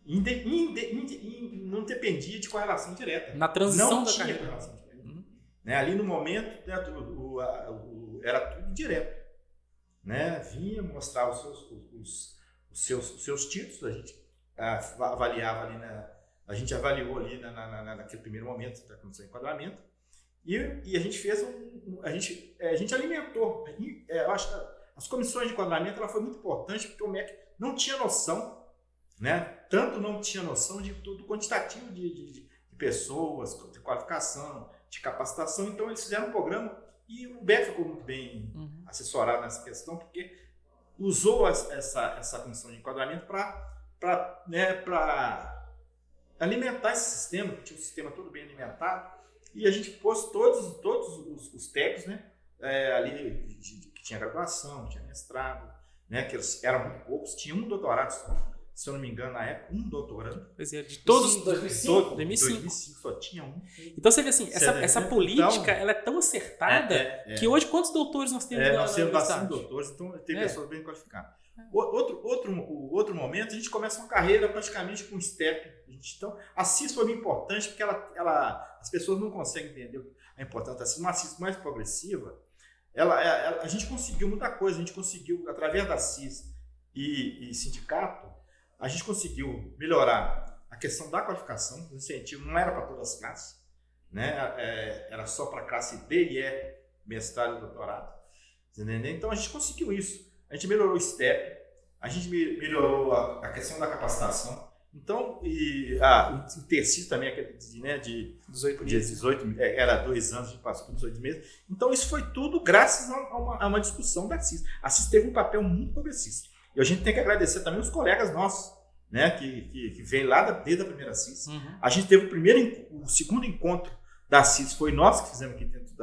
não dependia de correlação direta. Na transição Não da tinha carreira. correlação direta. Né? Ali no momento, né, era tudo direto. Né? Vinha mostrar os seus títulos, a gente avaliava ali, a gente avaliou ali naquele primeiro momento da comissão de enquadramento e a gente fez a gente alimentou. Eu acho que as comissões de enquadramento ela foi muito importante porque o MEC não tinha noção, né? Tanto não tinha noção do quantitativo de pessoas, de qualificação, de capacitação. Então eles fizeram um programa e o MEC ficou muito bem assessorado nessa questão porque usou essa comissão de enquadramento para alimentar esse sistema, que tinha um sistema todo bem alimentado, e a gente pôs todos os técnicos, né, ali que tinha graduação, tinha mestrado, né, que eram muito poucos, tinha um doutorado só, se eu não me engano, na época, um doutorando. Pois é, de todos. Em 2005? 2005 só tinha um. Então você vê assim, essa política Então, ela é tão acertada que hoje quantos doutores nós temos nós temos bastante universidade? doutores, então tem pessoas bem qualificadas. Outro momento, a gente começa uma carreira praticamente com step. Então, a CIS foi muito importante porque as pessoas não conseguem entender a importância da CIS. Uma CIS mais progressiva, a gente conseguiu muita coisa. A gente conseguiu, através da CIS e sindicato, a gente conseguiu melhorar a questão da qualificação. O incentivo não era para todas as classes, né? Era só para a classe D e E, mestrado e doutorado. Entendeu? Então, a gente conseguiu isso. A gente melhorou o STEP, a gente melhorou a questão da capacitação. Então, o terceiro também, né, de 18, era 2 anos, a gente passou por 18 meses. Então, isso foi tudo graças a uma discussão da CIS. A CIS teve um papel muito progressista. E a gente tem que agradecer também os colegas nossos, né, que vêm lá desde a primeira CIS. A gente teve o segundo encontro da CIS, foi nós que fizemos aqui dentro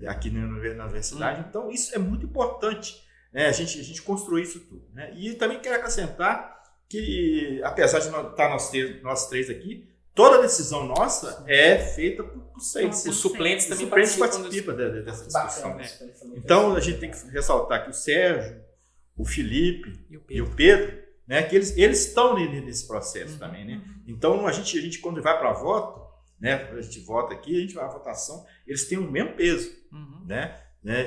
aqui na universidade. Então, isso é muito importante. Né? A gente construiu isso tudo. Né? E também quero acrescentar que, apesar de estar nós três aqui, toda decisão nossa é feita por 6. Os suplentes também participam dessa discussão. Né? Então, a gente tem que ressaltar que o Sérgio, o Felipe e o Pedro, né, que eles estão nesse processo também. Né? Então, a gente quando vai para voto, né, a gente vota aqui, a gente vai à votação, eles têm o mesmo peso. Né?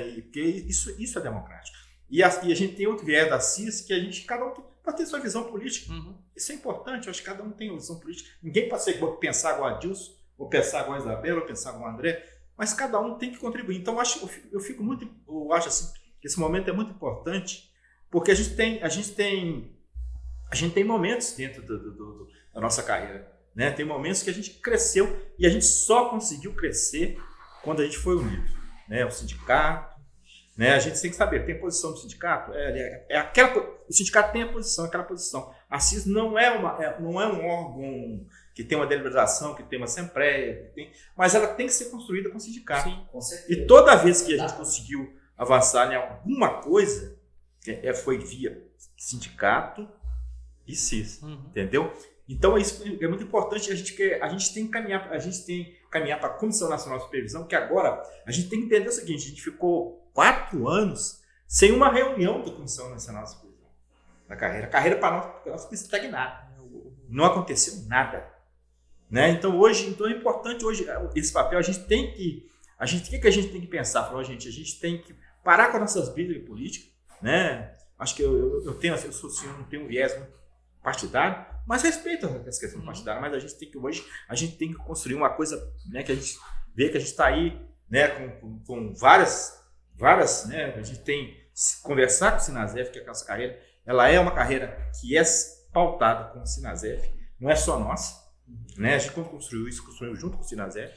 E porque isso é democrático. E a gente tem outro viés da CIS que cada um pode ter sua visão política. Isso é importante, eu acho que cada um tem uma visão política. Ninguém pode pensar igual a Dilson, ou pensar igual a Isabela, ou pensar igual a André, mas cada um tem que contribuir. Então, eu acho assim, que esse momento é muito importante, porque a gente tem momentos dentro da nossa carreira. Né? Tem momentos que a gente cresceu e a gente só conseguiu crescer quando a gente foi unido. Né? O sindicato, né? A gente tem que saber, tem posição do sindicato? O sindicato tem a posição, aquela posição. A CIS não é um órgão que tem uma deliberação, que tem uma assembleia, mas ela tem que ser construída com o sindicato. Sim, com certeza. E toda vez que a gente conseguiu avançar em alguma coisa, foi via sindicato e CIS, entendeu? Então, isso é muito importante. A gente tem que caminhar para a Comissão Nacional de Supervisão, que agora a gente tem que entender o seguinte: a gente ficou 4 anos sem uma reunião da Comissão Nacional de Supervisão da carreira. A carreira para nós ficou estagnada. Não aconteceu nada. Né? Então, é importante hoje esse papel. O que a gente tem que pensar? A gente tem que parar com as nossas brigas políticas. Né? Acho que eu não tenho viés partidário, mas respeito as questões partidárias, mas a gente tem que construir uma coisa, né, que a gente vê que a gente está aí, né, com várias, né, a gente tem que conversar com o Sinasef, que a nossa carreira, ela é uma carreira que é pautada com o Sinasef, não é só nossa, né, a gente quando construiu junto com o Sinasef.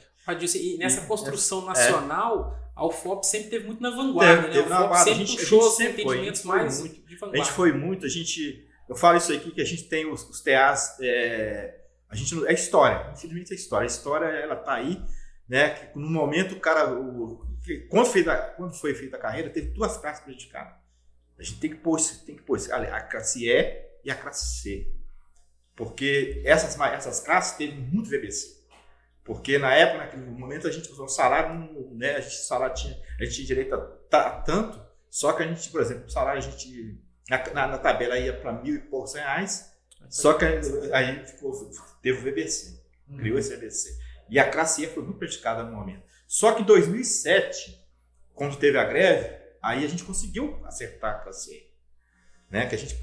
E nessa construção nacional, a UFOP sempre teve muito na vanguarda, né? A UFOP sempre puxou os entendimentos mais de vanguarda. A gente foi muito, eu falo isso aqui, que a gente tem os TAs, é história, infelizmente é história. A história, ela tá aí, né, que no momento o cara, quando foi feita a carreira, teve 2 classes prejudicadas. A gente tem que pôr a classe E e a classe C, porque essas classes teve muito VBC. Porque na época, naquele momento, a gente usou o salário, né, a gente tinha direito a tanto, só que a gente, por exemplo, o salário a gente... Na tabela ia para R$1.000 e poucos, Só que aí teve o VBC, criou esse VBC. E a classe E foi muito prejudicada no momento. Só que em 2007, quando teve a greve, aí a gente conseguiu acertar a classe E. Né? Que a gente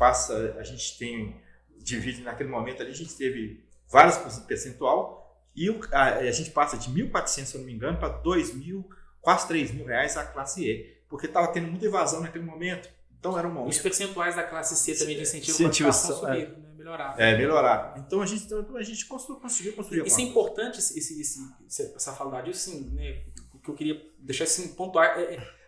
divide naquele momento ali, a gente teve vários percentual e a gente passa de 1.400, se eu não me engano, para 2.000, quase 3.000 reais a classe E, porque estava tendo muita evasão naquele momento. Então era um momento. Os percentuais da classe C também de incentivo à qualificação subiram, né? Melhoraram. Melhoraram. Então a gente conseguiu construir. Isso é importante, essa faculdade, assim, né? O que eu queria deixar assim, pontuar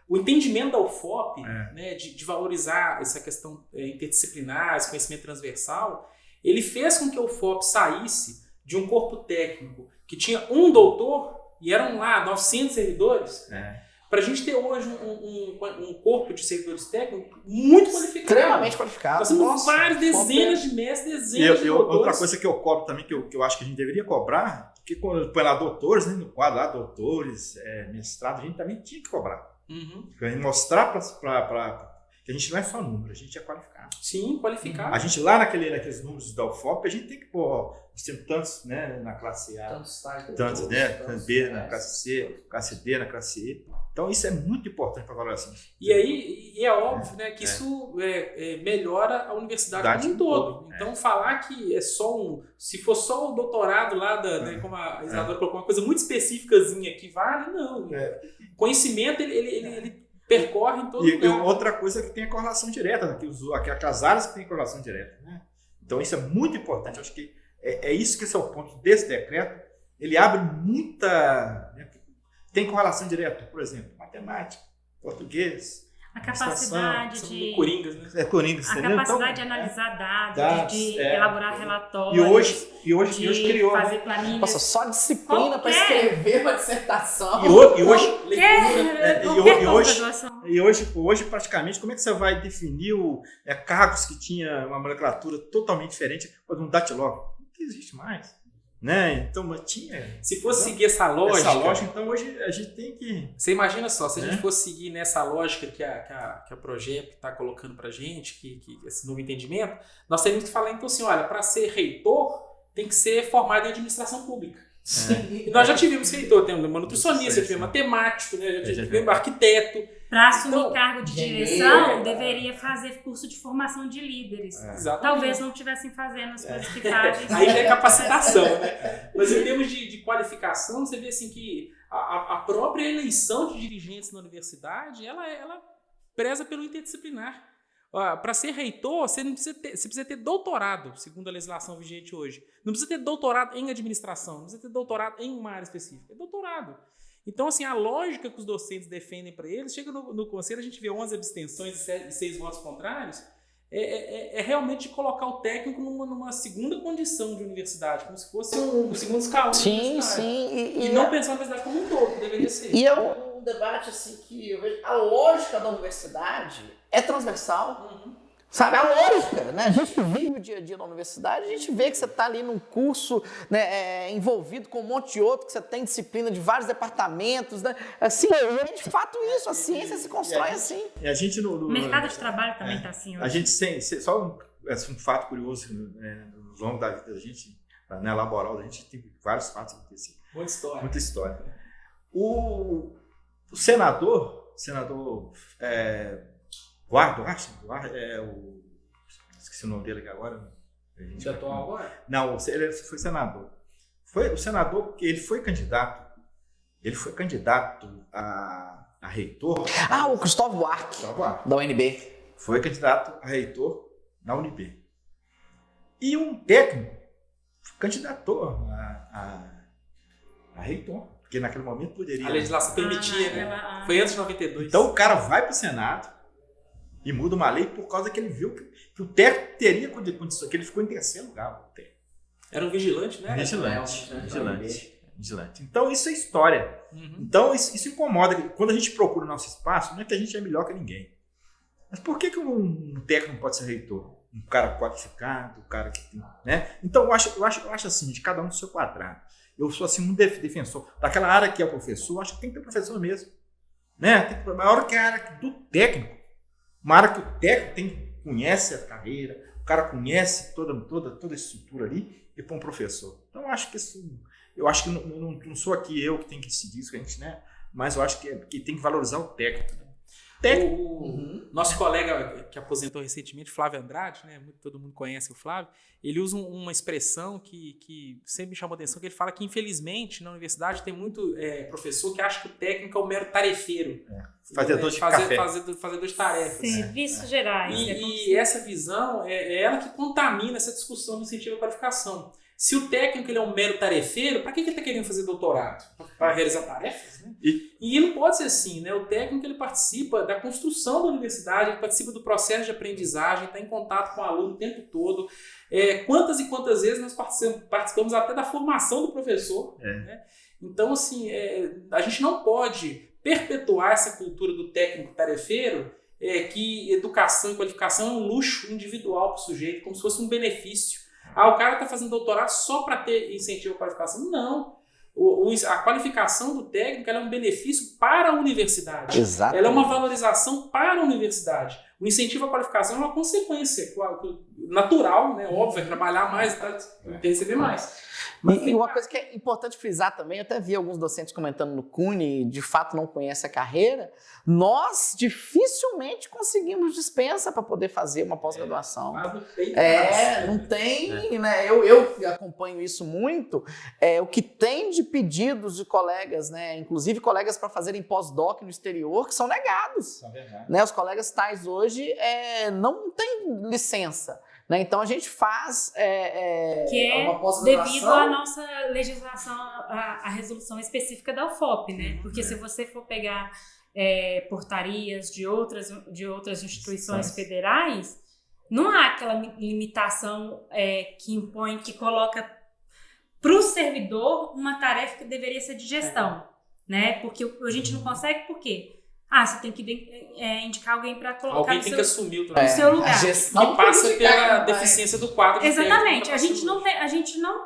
o entendimento da UFOP, né, de valorizar essa questão interdisciplinar, esse conhecimento transversal, ele fez com que a UFOP saísse de um corpo técnico que tinha um doutor e eram lá 900 servidores, para a gente ter hoje um corpo de servidores técnicos muito qualificado. Extremamente qualificado. Nós temos várias dezenas de mestres, dezenas de doutores. Outra coisa que eu cobro também, que eu acho que a gente deveria cobrar, que quando põe lá doutores, né, no quadro lá, doutores, mestrado, a gente também tinha que cobrar. Mostrar que a gente não é só número, a gente é qualificado. Sim, qualificado. A gente lá naqueles números da UFOP, a gente tem que pôr, nós temos tantos, né, na classe A, tantos, né, B na classe C, classe D na classe E. Então isso é muito importante para a valoração. E aí é óbvio, né, que isso melhora a universidade como um todo. Então falar que é só se for só o doutorado lá, né, como a Isadora colocou, uma coisa muito específicazinha que vale, não. Conhecimento, ele percorre em todo lugar. E outra coisa que tem a correlação direta, aquelas áreas que tem correlação direta. Né? Então isso é muito importante. Eu acho que é isso que esse é o ponto desse decreto. Ele abre muita... Né? Tem correlação direta, por exemplo, matemática, português, a capacidade de... Coringas, né? Coringas, a capacidade de analisar dados, de elaborar relatórios, e hoje criou, fazer planilhas. Nossa, só disciplina para escrever uma dissertação. E hoje praticamente, como é que você vai definir cargos que tinha uma nomenclatura totalmente diferente por um datilógrafo? Não existe mais. Né? Então, tinha. Se fosse seguir essa lógica, então hoje a gente tem que. Você imagina só, se a gente fosse seguir nessa lógica que a Projeto está colocando pra gente, que esse novo entendimento, nós teríamos que falar então assim: olha, para ser reitor, tem que ser formado em administração pública. E nós já tivemos reitor, temos uma nutricionista, tivemos matemático, né? Já tivemos arquiteto. Para assumir cargo de direção, deveria fazer curso de formação de líderes. Talvez não estivessem fazendo as coisas que fazem. Aí é capacitação, né? Mas em termos de qualificação, você vê assim que a própria eleição de dirigentes na universidade, ela preza pelo interdisciplinar. Para ser reitor, você precisa ter doutorado, segundo a legislação vigente hoje. Não precisa ter doutorado em administração, não precisa ter doutorado em uma área específica. É doutorado. Então, assim, a lógica que os docentes defendem para eles, chega no conselho, a gente vê 11 abstenções e 6 votos contrários, é realmente colocar o técnico numa segunda condição de universidade, como se fosse um segundo escalão. Sim. E não pensar na universidade como um todo, deveria ser. E é um debate assim que eu vejo, a lógica da universidade é transversal. Sabe, a lógica, né? A gente vive o dia a dia na universidade, a gente vê que você está ali num curso, né, envolvido com um monte de outro, que você tem disciplina de vários departamentos, né? Assim, é de fato isso, a ciência se constrói assim. E a gente o mercado de trabalho também está assim hoje. A gente só um fato curioso, no longo da vida da gente, na laboral, a gente tem vários fatos acontecidos. Muita história. O senador Duarte, esqueci o nome dele aqui agora. Já atual agora? Não, ele foi senador. O senador, porque ele foi candidato a reitor. O Cristóvão Buarque, da UNB. Foi candidato a reitor na UNB. E um técnico candidatou a reitor, porque naquele momento poderia. A legislação permitia, né? Foi antes de 92. Então o cara vai para o Senado e muda uma lei por causa que ele viu que o técnico teria condições, que ele ficou em terceiro lugar. Era um vigilante, né? Vigilante. Então isso é história. Então isso incomoda. Quando a gente procura o nosso espaço, não é que a gente é melhor que ninguém. Mas por que um técnico não pode ser reitor? Um cara qualificado, um cara que tem... Né? Então eu acho assim, de cada um no seu quadrado. Eu sou assim um defensor. Daquela área que é o professor, eu acho que tem que ter professor mesmo. Né? Maior que a área do técnico. Uma área que o técnico conhece a carreira, cara conhece toda a estrutura ali e põe um professor. Então, eu acho que não sou aqui eu que tenho que decidir isso, a gente, né? Mas eu acho que tem que valorizar o técnico. Né? O nosso colega que aposentou recentemente, Flávio Andrade, né? Todo mundo conhece o Flávio, ele usa uma expressão que sempre me chamou a atenção, que ele fala que, infelizmente, na universidade tem muito professor que acha que o técnico é o mero tarefeiro. Fazedor de café. Fazedor de tarefas. Serviços gerais. E essa visão é ela que contamina essa discussão do incentivo à qualificação. Se o técnico ele é um mero tarefeiro, para que ele está querendo fazer doutorado? Para realizar tarefas? Né? E não pode ser assim, né? O técnico ele participa da construção da universidade, ele participa do processo de aprendizagem, está em contato com o aluno o tempo todo. Quantas e quantas vezes nós participamos até da formação do professor. Né? Então, assim, a gente não pode perpetuar essa cultura do técnico tarefeiro, que educação e qualificação é um luxo individual para o sujeito, como se fosse um benefício. O cara está fazendo doutorado só para ter incentivo à qualificação. Não. A qualificação do técnico ela é um benefício para a universidade. Exatamente. Ela é uma valorização para a universidade. O incentivo à qualificação é uma consequência natural, né? Óbvio, é trabalhar mais para receber mais. E uma coisa que é importante frisar também, eu até vi alguns docentes comentando no CUNE, de fato não conhecem a carreira, nós dificilmente conseguimos dispensa para poder fazer uma pós-graduação. Não tem, né? Eu acompanho isso muito, o que tem de pedidos de colegas, né? Inclusive colegas para fazerem pós-doc no exterior, que são negados. Né? Os colegas tais hoje não têm licença. Né? Então a gente faz uma pós-graduação devido à nossa legislação, à resolução específica da UFOP, né? Porque se você for pegar portarias de outras instituições federais, não há aquela limitação que impõe, que coloca para o servidor uma tarefa que deveria ser de gestão, né? Porque a gente não consegue, por quê? Você tem que indicar alguém para colocar alguém tem que assumir o seu lugar. A gestão passa pela deficiência do quadro. Exatamente. A gente não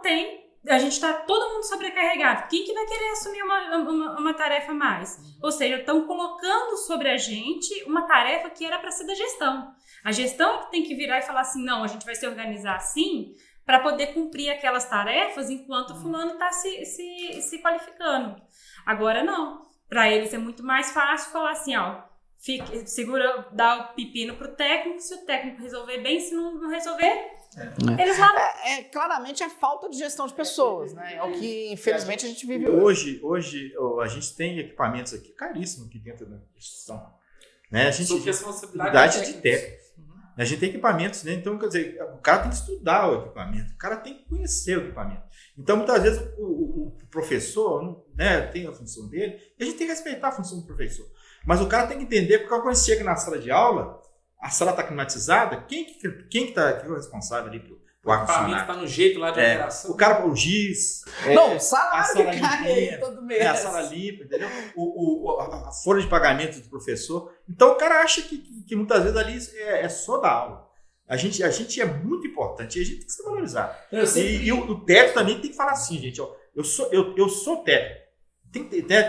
tem. A gente está todo mundo sobrecarregado. Quem que vai querer assumir uma tarefa a mais? Ou seja, estão colocando sobre a gente uma tarefa que era para ser da gestão. A gestão tem que virar e falar assim, não, a gente vai se organizar assim para poder cumprir aquelas tarefas enquanto o fulano está se qualificando. Agora não. Para eles é muito mais fácil falar assim, segura, dá o pepino pro técnico, se o técnico resolver bem, se não resolver, eles lá... Claramente é falta de gestão de pessoas, né? É o que, infelizmente, a gente vive hoje. Hoje a gente tem equipamentos aqui caríssimos aqui dentro da instituição. Né? A gente tem responsabilidade de técnico. A gente tem equipamentos, né? Então, quer dizer, o cara tem que estudar o equipamento, o cara tem que conhecer o equipamento. Então, muitas vezes, o professor, né, tem a função dele, e a gente tem que respeitar a função do professor. Mas o cara tem que entender que quando chega na sala de aula, a sala está climatizada, quem que é o responsável ali pro ar-condicionado? O está no jeito lá de operação. O cara, o giz. Não, o salário cai todo mês. A sala limpa, entendeu? A folha de pagamento do professor. Então, o cara acha que muitas vezes ali é só da aula. A gente é muito importante e a gente tem que se valorizar. E o técnico também tem que falar assim, gente. Eu sou técnico.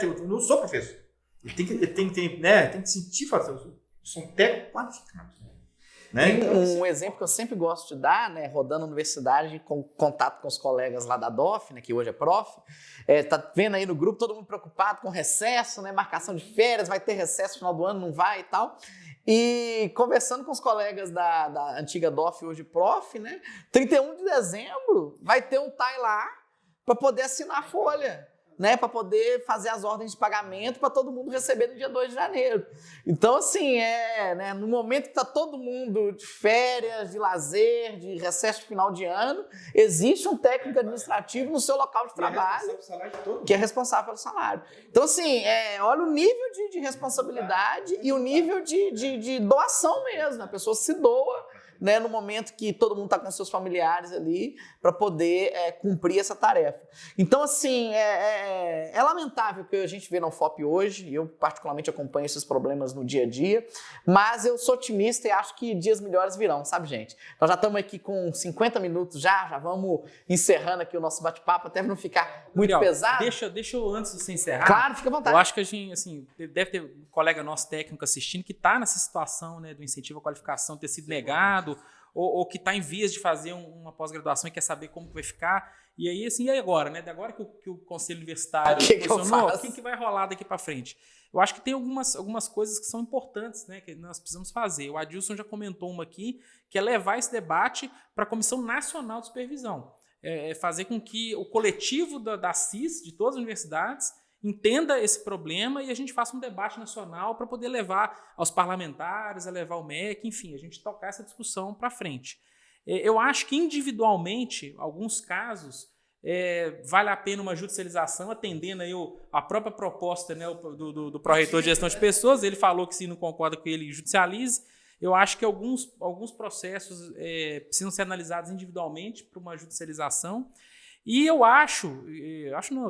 Eu não sou professor. Ele tem que sentir fazer. Eu sou um técnico qualificado. Né? Um exemplo que eu sempre gosto de dar, né, rodando na universidade, com contato com os colegas lá da DOF, né, que hoje é prof, tá vendo aí no grupo todo mundo preocupado com recesso, né, marcação de férias, vai ter recesso no final do ano, não vai e tal. E conversando com os colegas da antiga DOF, hoje prof, né, 31 de dezembro vai ter um TAI lá para poder assinar a folha. Né, para poder fazer as ordens de pagamento para todo mundo receber no dia 2 de janeiro. Então, assim, né, no momento que está todo mundo de férias, de lazer, de recesso de final de ano, existe um técnico administrativo no seu local de trabalho que é responsável pelo salário. Então, assim, olha o nível de responsabilidade e o nível de doação mesmo. A pessoa se doa, né, no momento que todo mundo está com seus familiares ali para poder cumprir essa tarefa. Então, assim, é lamentável o que a gente vê na UFOP hoje, eu particularmente acompanho esses problemas no dia a dia, mas eu sou otimista e acho que dias melhores virão, sabe, gente? Nós já estamos aqui com 50 minutos já vamos encerrando aqui o nosso bate-papo, até para não ficar muito Gabriel, pesado. Deixa eu, antes de você encerrar... Claro, fica à vontade. Eu acho que a gente, assim, deve ter um colega nosso técnico assistindo que está nessa situação, né, do incentivo à qualificação ter sido negado, mestrado, ou que está em vias de fazer uma pós-graduação e quer saber como que vai ficar. E aí, assim, e agora, né? Agora que o Conselho Universitário funcionou, o que vai rolar daqui para frente? Eu acho que tem algumas coisas que são importantes, né, que nós precisamos fazer. O Adilson já comentou uma aqui, que é levar esse debate para a Comissão Nacional de Supervisão. Fazer com que o coletivo da CIS, de todas as universidades, entenda esse problema e a gente faça um debate nacional para poder levar aos parlamentares, a levar ao MEC, enfim, a gente tocar essa discussão para frente. Eu acho que individualmente, alguns casos, vale a pena uma judicialização, atendendo aí a própria proposta, né, do pró-reitor de gestão de pessoas. Ele falou que se não concorda com ele, judicialize. Eu acho que alguns processos precisam ser analisados individualmente para uma judicialização. E eu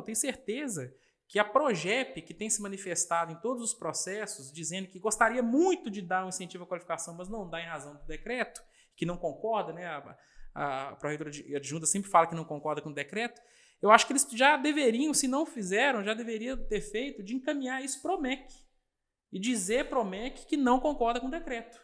tenho certeza que a Progep, que tem se manifestado em todos os processos, dizendo que gostaria muito de dar um incentivo à qualificação, mas não dá em razão do decreto, que não concorda, né? A pró-reitora adjunta sempre fala que não concorda com o decreto. Eu acho que eles já deveriam, se não fizeram, já deveriam ter feito, de encaminhar isso para o MEC e dizer para o MEC que não concorda com o decreto.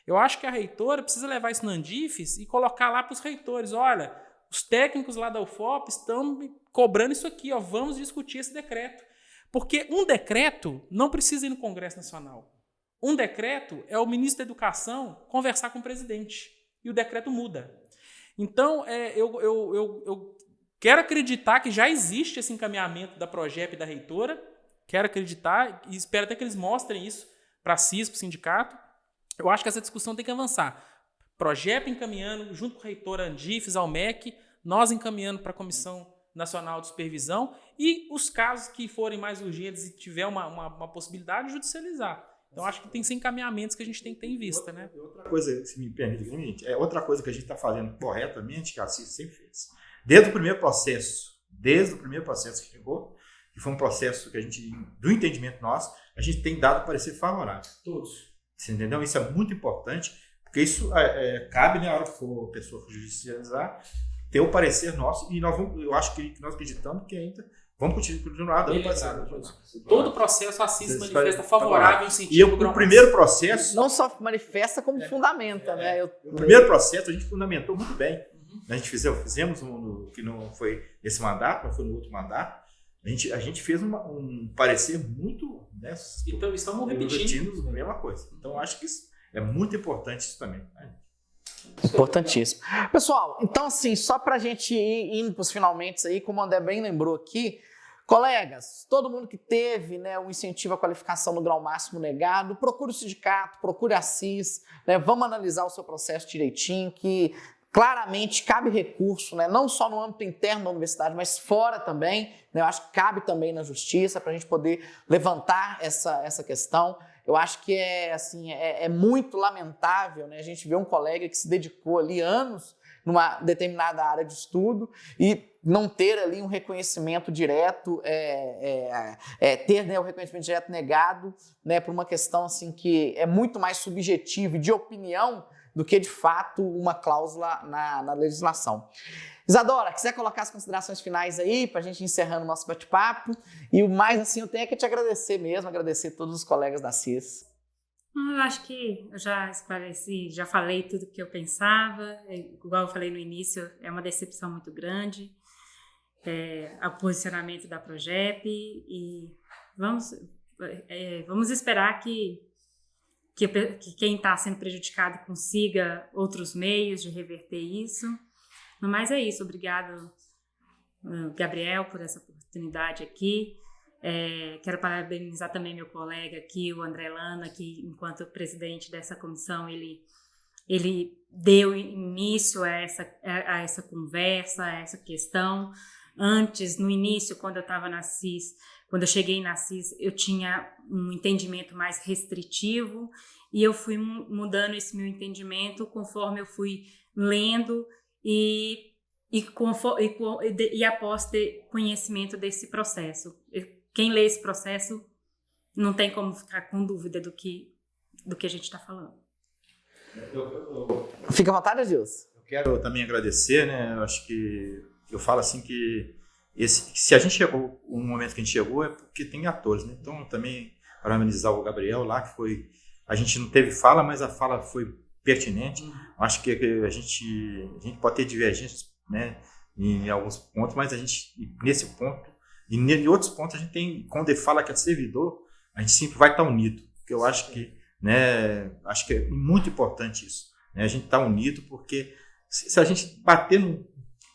Eu acho que a reitora precisa levar isso no Andifes e colocar lá para os reitores, olha, os técnicos lá da UFOP estão me cobrando isso aqui, ó, vamos discutir esse decreto. Porque um decreto não precisa ir no Congresso Nacional. Um decreto é o ministro da Educação conversar com o presidente e o decreto muda. Então, eu quero acreditar que já existe esse encaminhamento da Progep e da reitora, quero acreditar e espero até que eles mostrem isso para a CIS, para o sindicato. Eu acho que essa discussão tem que avançar. Progep encaminhando, junto com a reitora Andifes, ao MEC, nós encaminhando para a Comissão Nacional de Supervisão e os casos que forem mais urgentes e tiver uma possibilidade de judicializar. Então, acho que tem que ser encaminhamentos que a gente tem que ter em vista, né? Outra coisa, se me permite, outra coisa que a gente está fazendo corretamente, que a CIS sempre fez. Desde o primeiro processo que chegou, que foi um processo que a gente, do entendimento nosso, a gente tem dado parecer favorável. Todos. Você entendeu? Isso é muito importante, porque isso cabe, né, na hora que a pessoa for judicializar, ter o parecer nosso, e eu acho que nós acreditamos que ainda vamos continuar dando parecer. Todo o processo a CIS manifesta favorável em sentido. E o primeiro processo... Não só manifesta, como fundamenta, né? O primeiro processo a gente fundamentou muito bem. A gente fizemos que não foi esse mandato, mas foi no outro mandato. A gente fez um parecer muito... Né, então, estamos repetindo a mesma coisa. Então, acho que isso é muito importante isso também. Importantíssimo. Pessoal, então assim, só para a gente ir indo para os finalmente aí, como o André bem lembrou aqui, colegas, todo mundo que teve, né, o incentivo à qualificação no grau máximo negado, procure o sindicato, procure a CIS, né, vamos analisar o seu processo direitinho, que claramente cabe recurso, né, não só no âmbito interno da universidade, mas fora também, né, eu acho que cabe também na justiça para a gente poder levantar essa questão. Eu acho que é muito lamentável, né, a gente ver um colega que se dedicou ali anos numa determinada área de estudo e não ter ali um reconhecimento direto, ter, né, o reconhecimento direto negado, né, por uma questão assim, que é muito mais subjetiva e de opinião do que, de fato, uma cláusula na legislação. Isadora, quiser colocar as considerações finais aí, para a gente encerrando o nosso bate-papo, e o mais assim, eu tenho que te agradecer mesmo, agradecer a todos os colegas da CIS. Eu acho que eu já esclareci, já falei tudo o que eu pensava, igual eu falei no início, é uma decepção muito grande, o posicionamento da Progep, e vamos esperar que quem está sendo prejudicado consiga outros meios de reverter isso. No mais é isso, obrigado, Gabriel, por essa oportunidade aqui. Quero parabenizar também meu colega aqui, o André Lana, que enquanto presidente dessa comissão, ele deu início a essa conversa, a essa questão. Antes, no início, quando eu estava na CIS, quando eu cheguei na CIS, eu tinha um entendimento mais restritivo e eu fui mudando esse meu entendimento conforme eu fui lendo e após ter conhecimento desse processo. Quem lê esse processo não tem como ficar com dúvida do que a gente está falando. Fica à vontade, Adilson. Eu quero também agradecer, né? Eu acho que eu falo assim que se a gente chegou, o momento que a gente chegou é porque tem atores, né? Então, também parabenizar o Gabriel lá, que foi... A gente não teve fala, mas a fala foi pertinente. Acho que a gente pode ter divergências, né, em alguns pontos, mas a gente, nesse ponto, e em outros pontos, a gente tem, quando ele fala que é servidor, a gente sempre vai estar unido. Porque eu acho que, né, acho que é muito importante isso. Né, a gente está unido porque se a gente bater no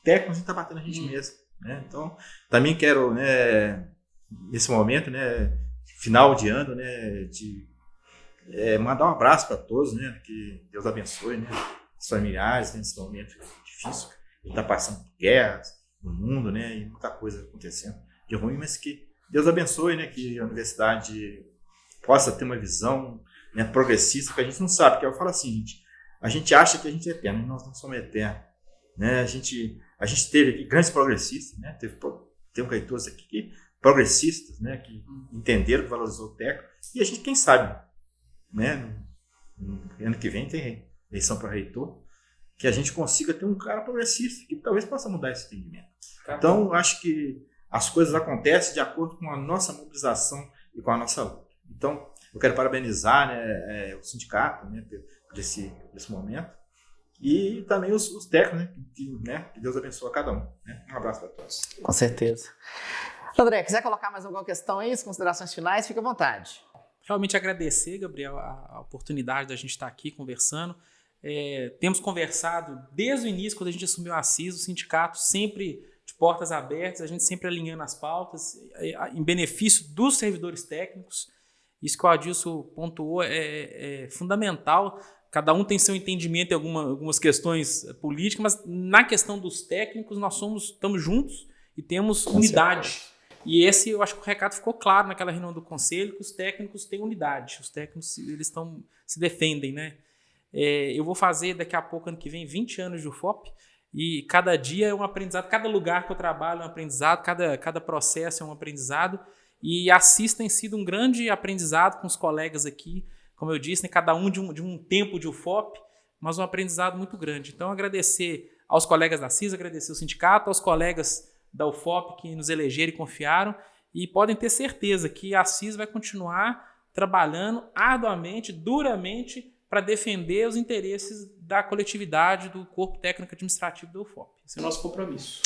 técnico, a gente está batendo a gente mesmo. Né? Então, também quero, né, nesse momento, né, final de ano, né, mandar um abraço para todos, né, que Deus abençoe, né, os familiares nesse momento difícil. A gente está passando por guerras no mundo, né, e muita coisa acontecendo de ruim, mas que Deus abençoe, né, que a universidade possa ter uma visão, né, progressista, que a gente não sabe, porque eu falo assim, a gente acha que a gente é eterno, nós não somos eternos. Né? A gente teve aqui grandes progressistas, né? Tem um caetores aqui que progressistas, né, que entenderam, que valorizou o técnico, e a gente, quem sabe, né, no ano que vem tem eleição para reitor, que a gente consiga ter um cara progressista, que talvez possa mudar esse entendimento. Então, acho que as coisas acontecem de acordo com a nossa mobilização e com a nossa luta. Então, eu quero parabenizar, né, o sindicato, né, por esse momento, e também os técnicos, né, que Deus abençoe a cada um. Né? Um abraço para todos. Com certeza. André, quiser colocar mais alguma questão aí, as considerações finais, fica à vontade. Realmente agradecer, Gabriel, a oportunidade da gente estar aqui conversando. Temos conversado desde o início, quando a gente assumiu a CIS, o sindicato sempre de portas abertas, a gente sempre alinhando as pautas em benefício dos servidores técnicos. Isso que o Adilson pontuou é fundamental. Cada um tem seu entendimento em algumas questões políticas, mas na questão dos técnicos nós estamos juntos e temos unidade. E eu acho que o recado ficou claro naquela reunião do conselho, que os técnicos têm unidade, os técnicos eles se defendem, né? Eu vou fazer daqui a pouco, ano que vem, 20 anos de UFOP, e cada dia é um aprendizado, cada lugar que eu trabalho é um aprendizado, cada processo é um aprendizado, e a CIS tem sido um grande aprendizado com os colegas aqui, como eu disse, né, cada um de um tempo de UFOP, mas um aprendizado muito grande. Então, agradecer aos colegas da CIS, agradecer ao sindicato, aos colegas da UFOP que nos elegeram e confiaram, e podem ter certeza que a CIS vai continuar trabalhando arduamente, duramente, para defender os interesses da coletividade do corpo técnico administrativo da UFOP. Esse é o nosso compromisso.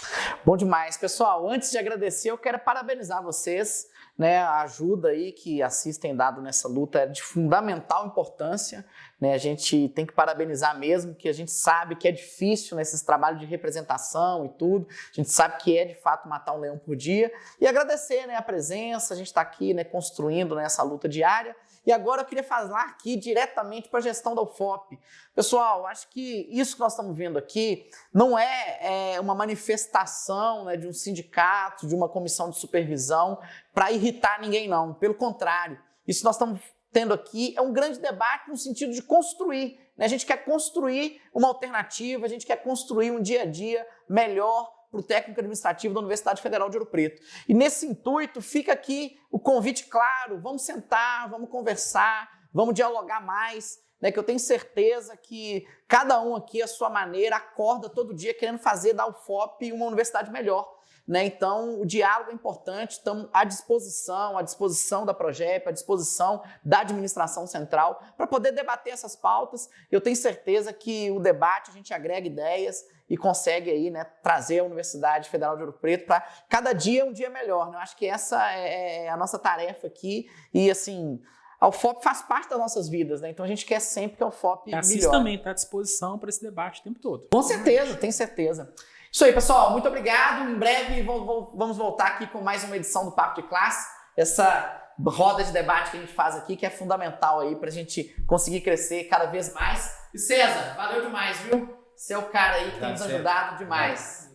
Bom demais. Pessoal, antes de agradecer, eu quero parabenizar vocês, né, a ajuda aí que a CIS tem dado nessa luta é de fundamental importância, né, a gente tem que parabenizar mesmo, que a gente sabe que é difícil nesses trabalhos de representação e tudo, a gente sabe que é de fato matar um leão por dia, e agradecer, né, a presença, a gente está aqui, né, construindo, né, essa luta diária. E agora eu queria falar aqui diretamente para a gestão da UFOP. Pessoal, acho que isso que nós estamos vendo aqui não é uma manifestação, né, de um sindicato, de uma comissão de supervisão para irritar ninguém, não. Pelo contrário, isso que nós estamos tendo aqui é um grande debate no sentido de construir. Né? A gente quer construir uma alternativa, a gente quer construir um dia a dia melhor para o técnico administrativo da Universidade Federal de Ouro Preto. E nesse intuito fica aqui o convite claro, vamos sentar, vamos conversar, vamos dialogar mais, né, que eu tenho certeza que cada um aqui, à sua maneira, acorda todo dia querendo fazer da UFOP uma universidade melhor. Né? Então, o diálogo é importante, estamos à disposição da Progep, à disposição da administração central, para poder debater essas pautas. Eu tenho certeza que o debate, a gente agrega ideias e consegue aí, né, trazer a Universidade Federal de Ouro Preto para cada dia um dia melhor. Né? Eu acho que essa é a nossa tarefa aqui e, assim, a UFOP faz parte das nossas vidas, né? Então a gente quer sempre que a UFOP melhore. A CIS também está à disposição para esse debate o tempo todo. Com certeza, tenho certeza. Isso aí, pessoal. Muito obrigado. Em breve vamos voltar aqui com mais uma edição do Papo de Classe. Essa roda de debate que a gente faz aqui, que é fundamental aí para a gente conseguir crescer cada vez mais. E César, valeu demais, viu? Você é o cara aí que tem nos ajudado demais.